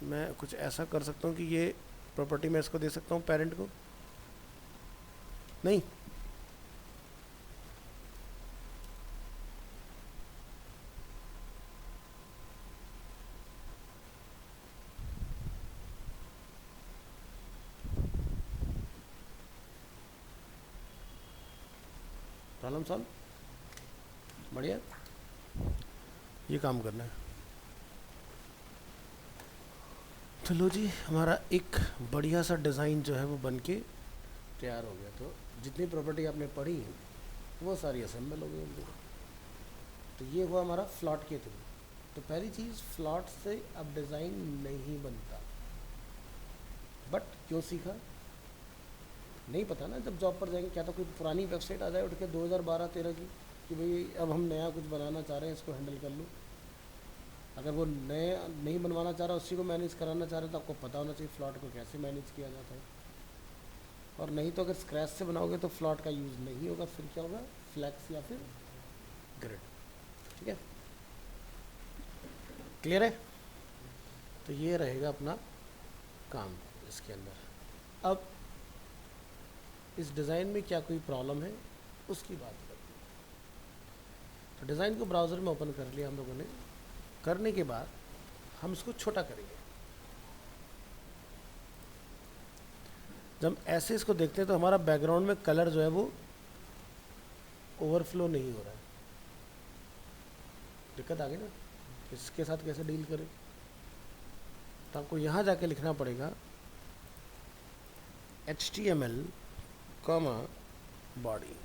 मैं कुछ ऐसा कर सकता हूँ कि ये प्रॉपर्टी मैं इसको दे सकता हूँ पेरेंट को, नहीं प्रॉब्लम सॉल्व, बढ़िया, ये काम करना है। तो लो जी, हमारा एक बढ़िया सा डिज़ाइन जो है वो बन के तैयार हो गया। तो जितनी प्रॉपर्टी आपने पढ़ी वो सारी असेंबल हो गई उनकी। तो ये हुआ हमारा फ्लॉट के थ्रू। तो पहली चीज़, फ्लॉट से अब डिज़ाइन नहीं बनता। बट क्यों सीखा नहीं पता ना, जब जॉब पर जाएंगे क्या तो कोई पुरानी वेबसाइट आ जाए उठ के 2012-13 की कि भाई अब हम नया कुछ बनाना चाह रहे हैं, इसको हैंडल कर लूँ। अगर वो नया नहीं बनवाना चाह रहा, उसी को मैनेज कराना चाह रहे हैं, तो आपको पता होना चाहिए फ्लॉट को कैसे मैनेज किया जाता है। और नहीं तो अगर स्क्रैच से बनाओगे तो फ्लॉट का यूज़ नहीं होगा, फिर क्या होगा, फ्लैक्स या फिर ग्रिड, ठीक है। क्लियर है। तो ये रहेगा अपना काम इसके अंदर। अब इस डिज़ाइन में क्या कोई प्रॉब्लम है उसकी बात करते हैं। तो डिज़ाइन को ब्राउज़र में ओपन कर लिया हम लोगों ने। करने के बाद हम इसको छोटा करेंगे। जब ऐसे इसको देखते हैं तो हमारा बैकग्राउंड में कलर जो है वो ओवरफ्लो नहीं हो रहा है। दिक्कत आ गई ना, इसके साथ कैसे डील करें। तो आपको यहाँ जाके लिखना पड़ेगा HTML बॉडी।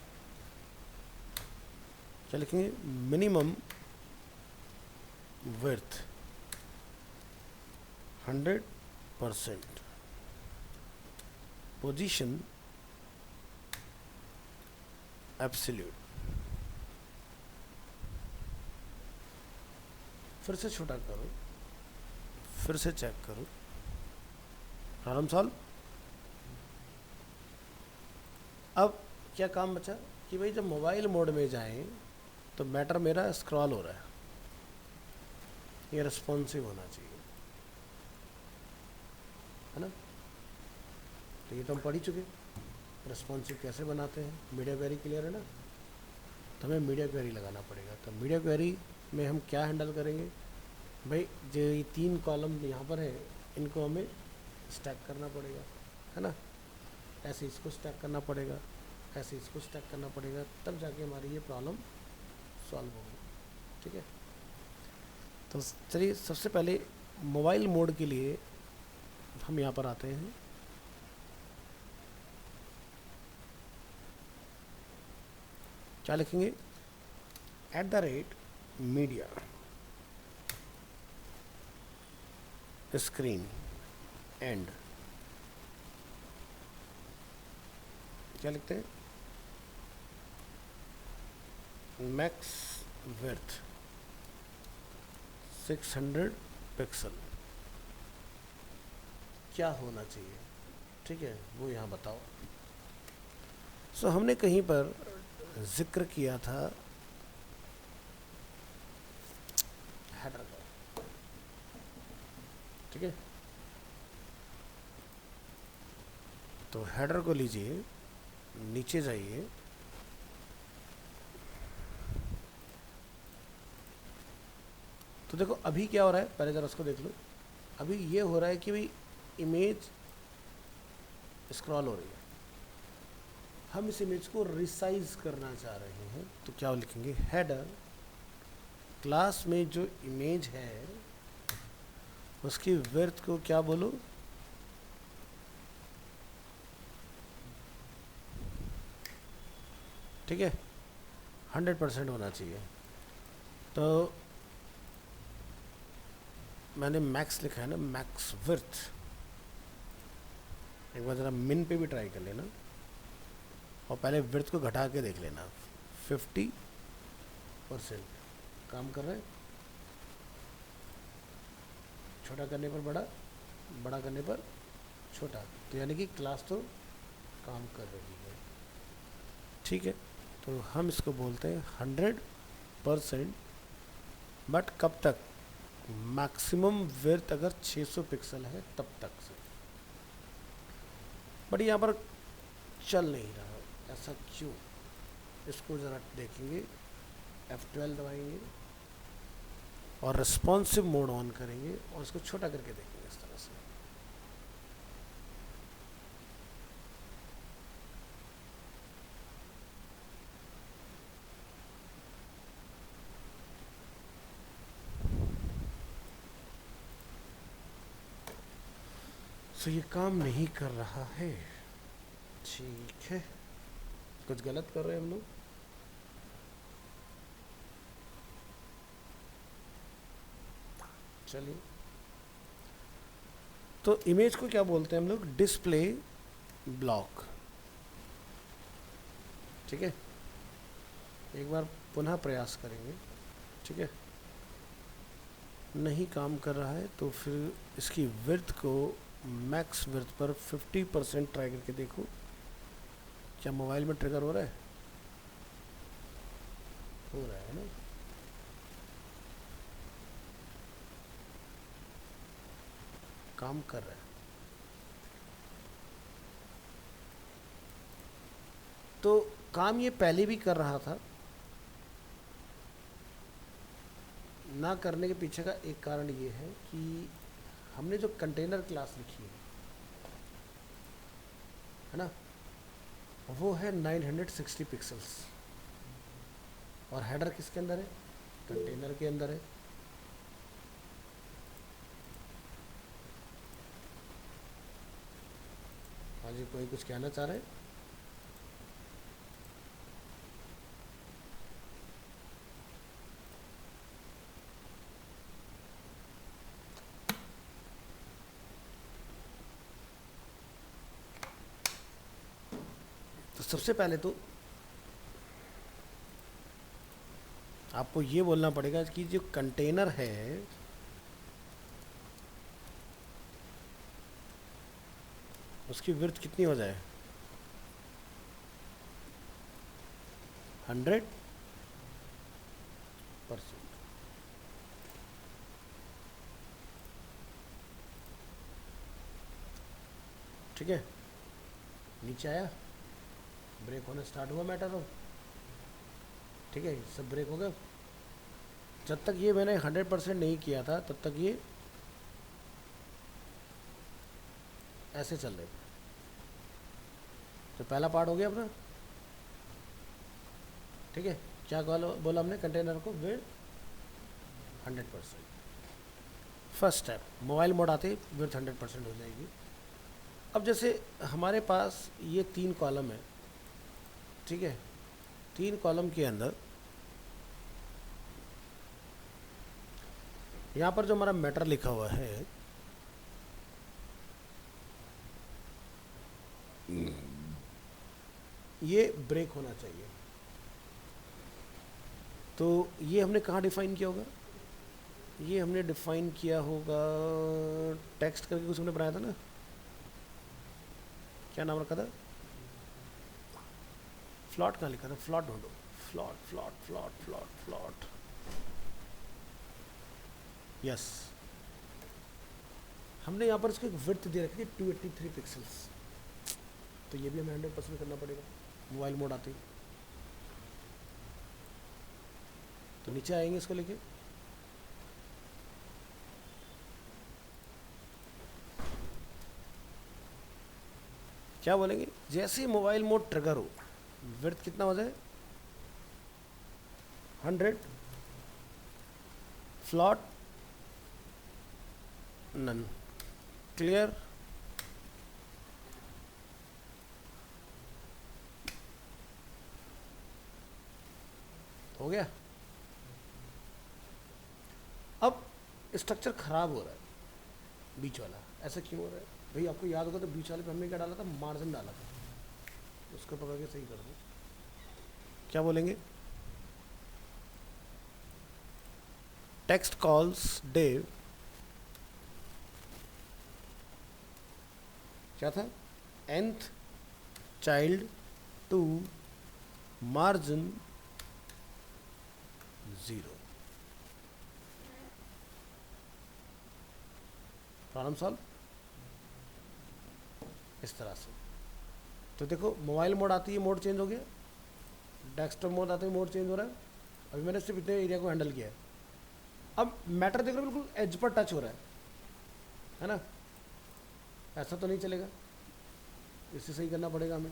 क्या लिखेंगे, मिनिमम विड्थ 100%, पोजीशन एब्सोल्यूट। फिर से छोटा करो, फिर से चेक करो, प्रॉब्लम सॉल्व। अब क्या काम बचा कि भाई जब मोबाइल मोड में जाएं तो मैटर मेरा स्क्रॉल हो रहा है, ये रिस्पॉन्सिव होना चाहिए, है ना। तो ये तो हम पढ़ ही चुके, रिस्पॉन्सिव कैसे बनाते हैं। मीडिया क्वेरी क्लियर है ना। तो हमें मीडिया क्वेरी लगाना पड़ेगा। तो मीडिया क्वेरी में हम क्या हैंडल करेंगे भाई, जो ये 3 कॉलम यहाँ पर है इनको हमें स्टैक करना पड़ेगा, है ना। ऐसे इसको स्टैक करना पड़ेगा, ऐसे इसको स्टैक करना पड़ेगा, तब जाके हमारी ये प्रॉब्लम सॉल्व होगी, ठीक है। तो चलिए सबसे पहले मोबाइल मोड के लिए हम यहाँ पर आते हैं। क्या लिखेंगे, @media स्क्रीन एंड, क्या लिखते हैं, मैक्स विड्थ 600 पिक्सल क्या होना चाहिए, ठीक है, वो यहाँ बताओ। सो हमने कहीं पर जिक्र किया था हेडर का, ठीक है। तो हेडर को लीजिए, नीचे जाइए, तो देखो अभी क्या हो रहा है, पहले ज़रा उसको देख लो। अभी ये हो रहा है कि भाई इमेज स्क्रॉल हो रही है, हम इस इमेज को रिसाइज करना चाह रहे हैं, तो क्या लिखेंगे, हेडर क्लास में जो इमेज है उसकी विड्थ को क्या बोलो, ठीक है, 100% होना चाहिए। तो मैंने मैक्स लिखा है ना, मैक्स विड्थ। एक बार ज़रा मिन पे भी ट्राई कर लेना और पहले विड्थ को घटा के देख लेना, 50% काम कर रहा है। छोटा करने पर बड़ा, बड़ा करने पर छोटा, तो यानी कि क्लास तो काम कर रही है, ठीक है। तो हम इसको बोलते हैं 100%, बट कब तक, मैक्सिमम विड्थ अगर 600 पिक्सल है तब तक से। बट यहाँ पर चल नहीं रहा, ऐसा क्यों, इसको ज़रा देखेंगे। F12 दबाएंगे और रिस्पॉन्सिव मोड ऑन करेंगे और इसको छोटा करके देखेंगे इस तरह से। तो ये काम नहीं कर रहा है, ठीक है, कुछ गलत कर रहे हैं हम लोग। चलिए, तो इमेज को क्या बोलते हैं हम लोग, डिस्प्ले ब्लॉक, ठीक है। एक बार पुनः प्रयास करेंगे, ठीक है। नहीं काम कर रहा है तो फिर इसकी विड्थ को मैक्स विड्थ पर 50% ट्राई करके देखो, क्या मोबाइल में ट्रिगर हो रहा है, हो रहा है ना। काम कर रहा है। तो काम ये पहले भी कर रहा था, ना करने के पीछे का एक कारण ये है कि हमने जो कंटेनर क्लास लिखी है ना, वो है 960 पिक्सल्स, और हेडर किसके अंदर है, कंटेनर के अंदर है। हाँ जी, कोई कुछ कहना चाह रहे हैं। तो सबसे पहले तो आपको ये बोलना पड़ेगा कि जो कंटेनर है उसकी विड्थ कितनी हो जाए, 100%। ठीक है, नीचे आया, ब्रेक होना स्टार्ट हुआ मैटर हो, ठीक है, सब ब्रेक हो गया। जब तक ये मैंने 100% नहीं किया था तब तक ये ऐसे चल रहे थे। तो पहला पार्ट हो गया अपना, ठीक है। क्या बोला हमने, कंटेनर को width 100%। First step, mobile mode आते ही विड्थ 100% हो जाएगी। अब जैसे हमारे पास ये 3 कॉलम है, ठीक है, 3 कॉलम के अंदर यहाँ पर जो हमारा मैटर लिखा हुआ है, ये ब्रेक होना चाहिए। तो ये हमने कहाँ डिफाइन किया होगा, ये हमने डिफाइन किया होगा, टेक्स्ट करके कुछ हमने बनाया था ना, क्या नाम रखा था, फ्लॉट कहाँ लिखा था, फ्लॉट ढूंढो, float float float float float, yes. हमने यहाँ पर इसको एक विड्थ दे रखी है 283 पिक्सल्स, तो ये भी हमें 100% करना पड़ेगा मोबाइल मोड आते ही। तो नीचे आएंगे इसको लेके, क्या बोलेंगे, जैसे ही मोबाइल मोड ट्रिगर हो, विड्थ कितना हो जाए 100, फ्लॉट नन, क्लियर, हो गया। अब स्ट्रक्चर खराब हो रहा है बीच वाला, ऐसा क्यों हो रहा है भाई? आपको याद होगा तो बीच वाले पे हमने क्या डाला था, मार्जिन डाला था, उसको पकड़ के सही कर दो। क्या बोलेंगे, टेक्स्ट कॉल्स डेव, क्या था, nth child two margin 0, problem solve इस तरह से। तो देखो मोबाइल मोड आती है, मोड चेंज हो गया, डेस्कटॉप मोड आते ही मोड चेंज हो रहा है। अभी मैंने सिर्फ इतने एरिया को हैंडल किया है। अब मैटर देख रहे हो, बिल्कुल एज पर टच हो रहा है ना, ऐसा तो नहीं चलेगा, इसे सही करना पड़ेगा हमें।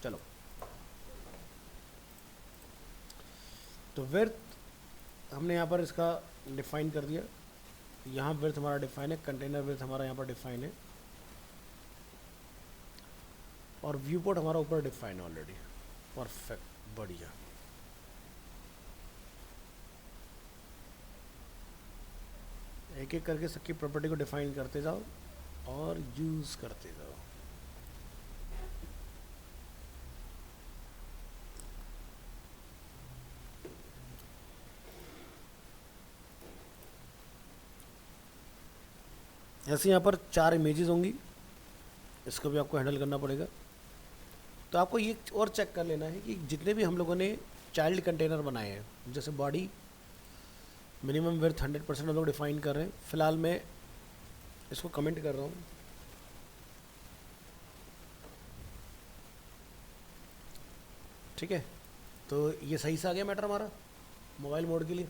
चलो, तो विड्थ हमने यहाँ पर इसका डिफाइन कर दिया, यहाँ विड्थ हमारा डिफाइन है, कंटेनर विड्थ हमारा यहाँ पर डिफाइन है, और व्यू पोर्ट हमारा ऊपर डिफाइन है ऑलरेडी। परफेक्ट, बढ़िया। एक एक करके सबकी प्रॉपर्टी को डिफाइन करते जाओ और यूज़ करते जाओ। ऐसे यहाँ पर 4 इमेजेस होंगी, इसको भी आपको हैंडल करना पड़ेगा। तो आपको ये और चेक कर लेना है कि जितने भी हम लोगों ने चाइल्ड कंटेनर बनाए हैं, जैसे बॉडी मिनिमम विड्थ 100% हम लोग डिफाइन कर रहे हैं। फ़िलहाल मैं इसको कमेंट कर रहा हूँ, ठीक है। तो ये सही से आ गया मैटर हमारा मोबाइल मोड के लिए।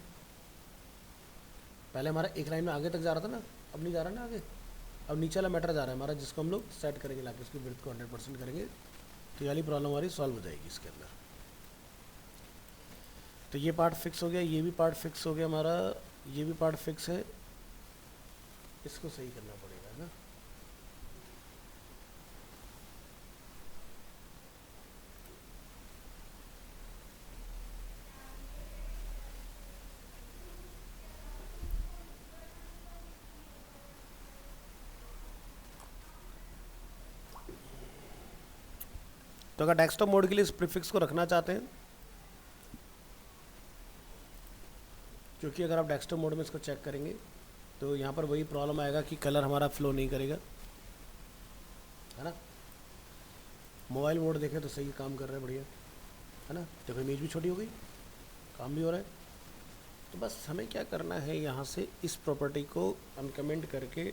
पहले हमारा एक लाइन में आगे तक जा रहा था ना, अब नहीं जा रहा ना आगे, अब नीचे वाला मैटर जा रहा है हमारा, जिसको हम लोग सेट करेंगे लाके, उसकी विड्थ को 100% करेंगे, तो ये वाली प्रॉब्लम हमारी सॉल्व हो जाएगी इसके अंदर। तो ये पार्ट फिक्स हो गया, ये भी पार्ट फिक्स हो गया हमारा, ये भी पार्ट फिक्स है, इसको सही करना पड़ेगा ना। तो अगर डेस्कटॉप मोड के लिए इस प्रीफिक्स को रखना चाहते हैं, क्योंकि अगर आप डेस्कटॉप मोड में इसको चेक करेंगे तो यहाँ पर वही प्रॉब्लम आएगा कि कलर हमारा फ्लो नहीं करेगा, है ना। मोबाइल मोड देखें तो सही काम कर रहा है, बढ़िया, है ना। देखो इमेज भी छोटी हो गई, काम भी हो रहा है। तो बस हमें क्या करना है, यहाँ से इस प्रॉपर्टी को अनकमेंट करके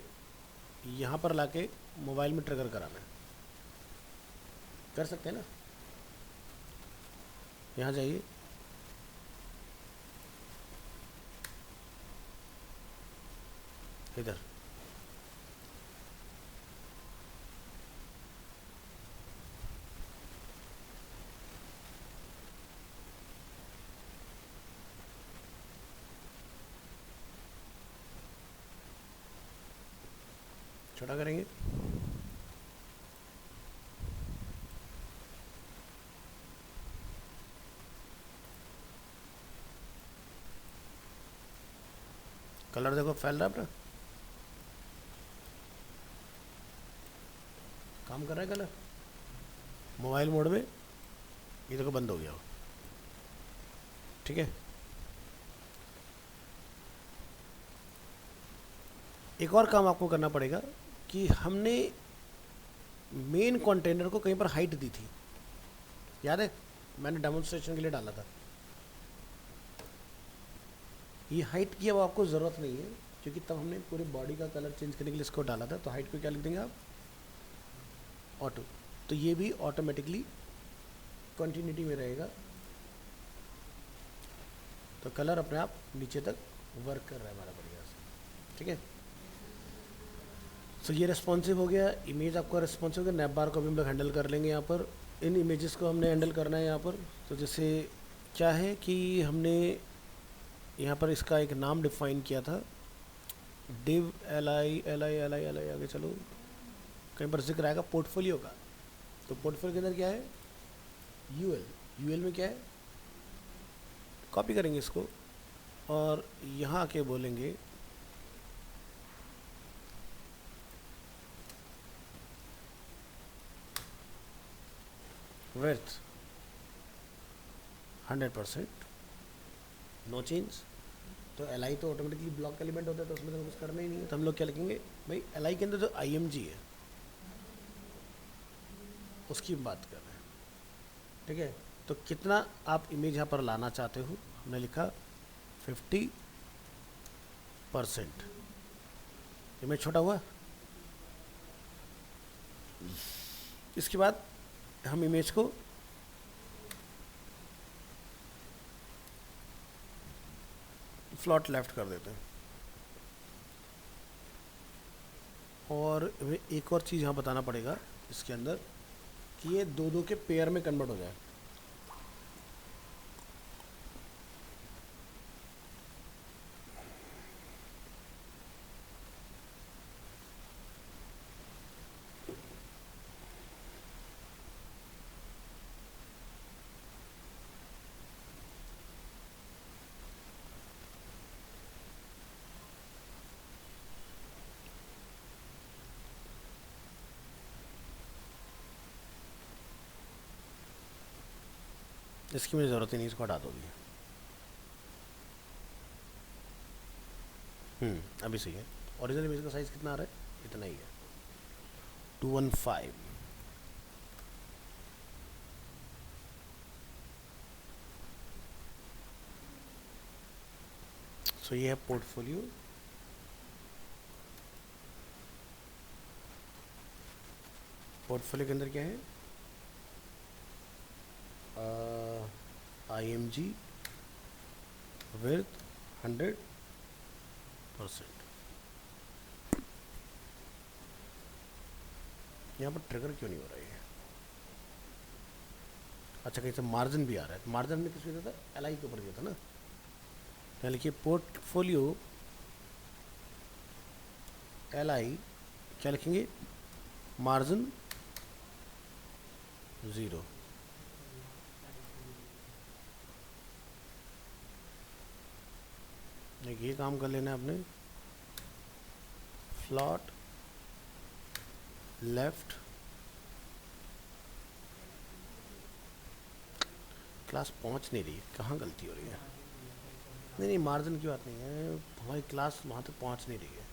यहाँ पर लाके मोबाइल में ट्रिगर कराना है। कर सकते हैं ना, यहाँ जाइए, इधर छोटा करेंगे, कलर देखो फैल रहा है अपना, काम कर रहा है कलर। मोबाइल मोड में ये देखो बंद हो गया हो, ठीक है। एक और काम आपको करना पड़ेगा कि हमने मेन कंटेनर को कहीं पर हाइट दी थी, याद है, मैंने डेमोन्स्ट्रेशन के लिए डाला था। ये हाइट की अब आपको ज़रूरत नहीं है, क्योंकि तब हमने पूरी बॉडी का कलर चेंज करने के लिए इसको डाला था। तो हाइट पे क्या लिख देंगे आप, ऑटो। तो ये भी ऑटोमेटिकली कंटिन्यूटी में रहेगा। तो कलर अपने आप नीचे तक वर्क कर रहा है हमारा बढ़िया से, ठीक है। सो ये रिस्पॉन्सिव हो गया, इमेज आपका रिस्पॉन्सिव हो गया। नैप बार को भी हम लोग हैंडल कर लेंगे यहाँ पर। इन इमेजेस को हमने हैंडल करना है यहाँ पर। तो जैसे क्या है कि हमने यहाँ पर इसका एक नाम डिफाइन किया था, div li आगे चलो, कहीं पर जिक्र आएगा पोर्टफोलियो का। तो पोर्टफोलियो के अंदर क्या है, यूएल में क्या है, कॉपी करेंगे इसको और यहाँ आके बोलेंगे विड्थ 100%, नो चेंज। तो एल तो ऑटोमेटिकली ब्लॉक एलिमेंट होता है, तो उसमें तो कुछ करना ही नहीं है। तो हम लोग क्या लिखेंगे भाई, एल के अंदर जो IMG है उसकी बात कर रहे हैं, ठीक है। तो कितना आप इमेज यहाँ पर लाना चाहते हो, हमने लिखा 50%। इमेज छोटा हुआ। इसके बाद हम इमेज को फ्लॉट लेफ्ट कर देते हैं। और एक और चीज़ यहाँ बताना पड़ेगा इसके अंदर कि ये दो दो के पेयर में कन्वर्ट हो जाए। इसकी मुझे ज़रूरत ही नहीं, इसको हटा दो भी। अभी सही है। ओरिजिनल इमेज का साइज़ कितना आ रहा है, इतना ही है, 215। सो ये है पोर्टफोलियो। पोर्टफोलियो के अंदर क्या है, IMG विथ 100%। यहाँ पर ट्रिगर क्यों नहीं हो रहा है? अच्छा, कहीं से मार्जिन भी आ रहा है। तो मार्जिन में किस पे दिया था, LI के ऊपर दिया था ना। यहाँ लिखिए पोर्टफोलियो LI, क्या लिखेंगे, मार्जिन 0। ये काम कर लेना है आपने, फ्लॉट लेफ्ट। क्लास पहुंच नहीं रही, कहाँ गलती हो रही है? नहीं, मार्जिन की बात नहीं है, हमारी क्लास वहाँ तक पहुंच नहीं रही है।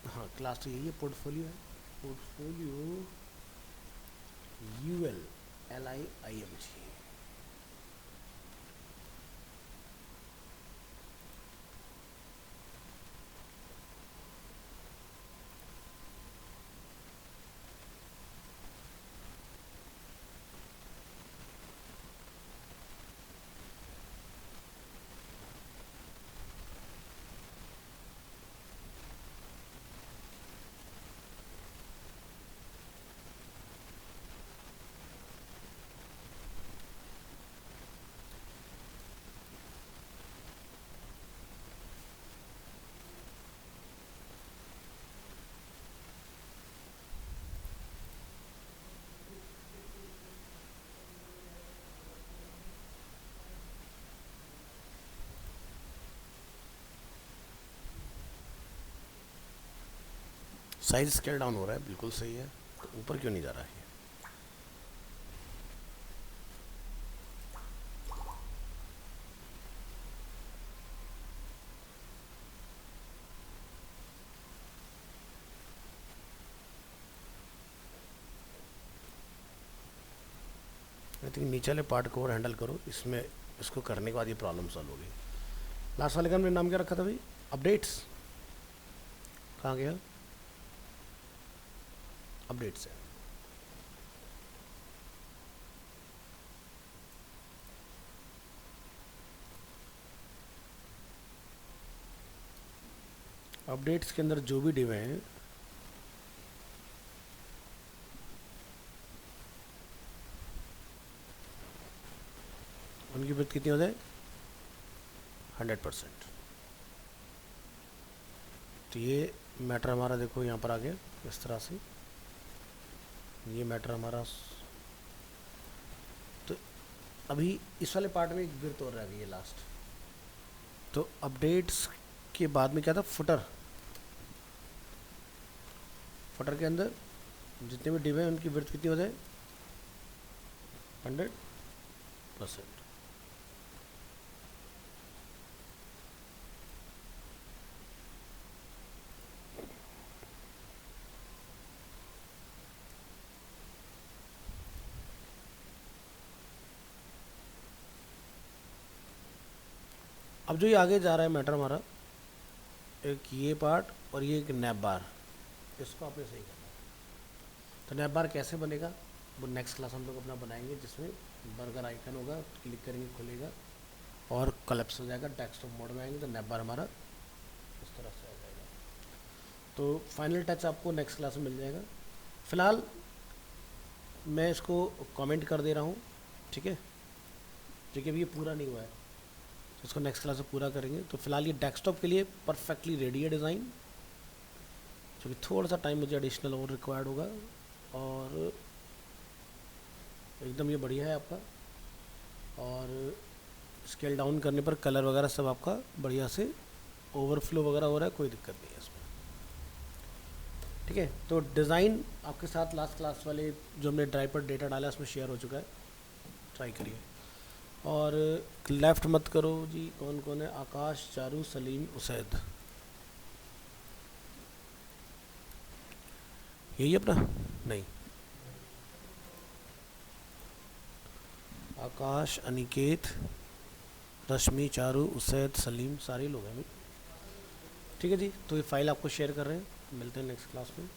हाँ, क्लास तो यही है, पोर्टफोलियो है, portfolio ULLIIMG। Size scale down हो रहा है, बिल्कुल सही है। तो ऊपर क्यों नहीं जा रहा है? आई थिंक नीचे वाले पार्ट को और हैंडल करो, इसमें इसको करने के बाद ये प्रॉब्लम सॉल्व होगी। लास्ट वाले का हमने नाम क्या रखा था भाई, अपडेट्स। कहाँ गया, अपडेट्स है। अपडेट्स के अंदर जो भी डिव हैं उनकी विड्थ कितनी हो जाए 100%। तो ये मैटर हमारा देखो यहाँ पर आ गया इस तरह से, ये मैटर हमारा। तो अभी इस वाले पार्ट में एक विड्थ और रह गई है लास्ट। तो अपडेट्स के बाद में क्या था, फुटर। फुटर के अंदर जितने भी डिव हैं उनकी विड्थ कितनी हो जाए 100%। अब जो ये आगे जा रहा है मैटर हमारा, एक ये पार्ट और ये एक नैप बार, इसको आपने सही करना है। तो नैप बार कैसे बनेगा वो नेक्स्ट क्लास हम लोग अपना बनाएंगे, जिसमें बर्गर आइकन होगा, क्लिक करेंगे खुलेगा और कलेप्स हो जाएगा, डेस्कटॉप मोड में आएंगे तो नैप बार हमारा इस तरह से आ जाएगा। तो फाइनल टच आपको नेक्स्ट क्लास में मिल जाएगा। फ़िलहाल मैं इसको कमेंट कर दे रहा हूँ, ठीक है, क्योंकि अभी ये पूरा नहीं हुआ है, तो इसको नेक्स्ट क्लास में पूरा करेंगे। तो फिलहाल ये डेस्कटॉप के लिए परफेक्टली रेडी है डिज़ाइन, क्योंकि थोड़ा सा टाइम मुझे एडिशनल और रिक्वायर्ड होगा, और एकदम ये बढ़िया है आपका। और स्केल डाउन करने पर कलर वगैरह सब आपका बढ़िया से ओवरफ्लो वगैरह हो रहा है, कोई दिक्कत नहीं है इसमें, ठीक है। तो डिज़ाइन आपके साथ लास्ट क्लास वाले जो हमने ड्राइव पर डेटा डाला उसमें शेयर हो चुका है, ट्राई करिए। और लेफ़्ट मत करो जी, कौन कौन है, आकाश, चारू, सलीम, उसैद, यही अपना नहीं, आकाश, अनिकेत, रश्मि, चारू, उसैद, सलीम, सारे लोग हैं भाई, ठीक है जी। तो ये फाइल आपको शेयर कर रहे हैं, मिलते हैं नेक्स्ट क्लास में।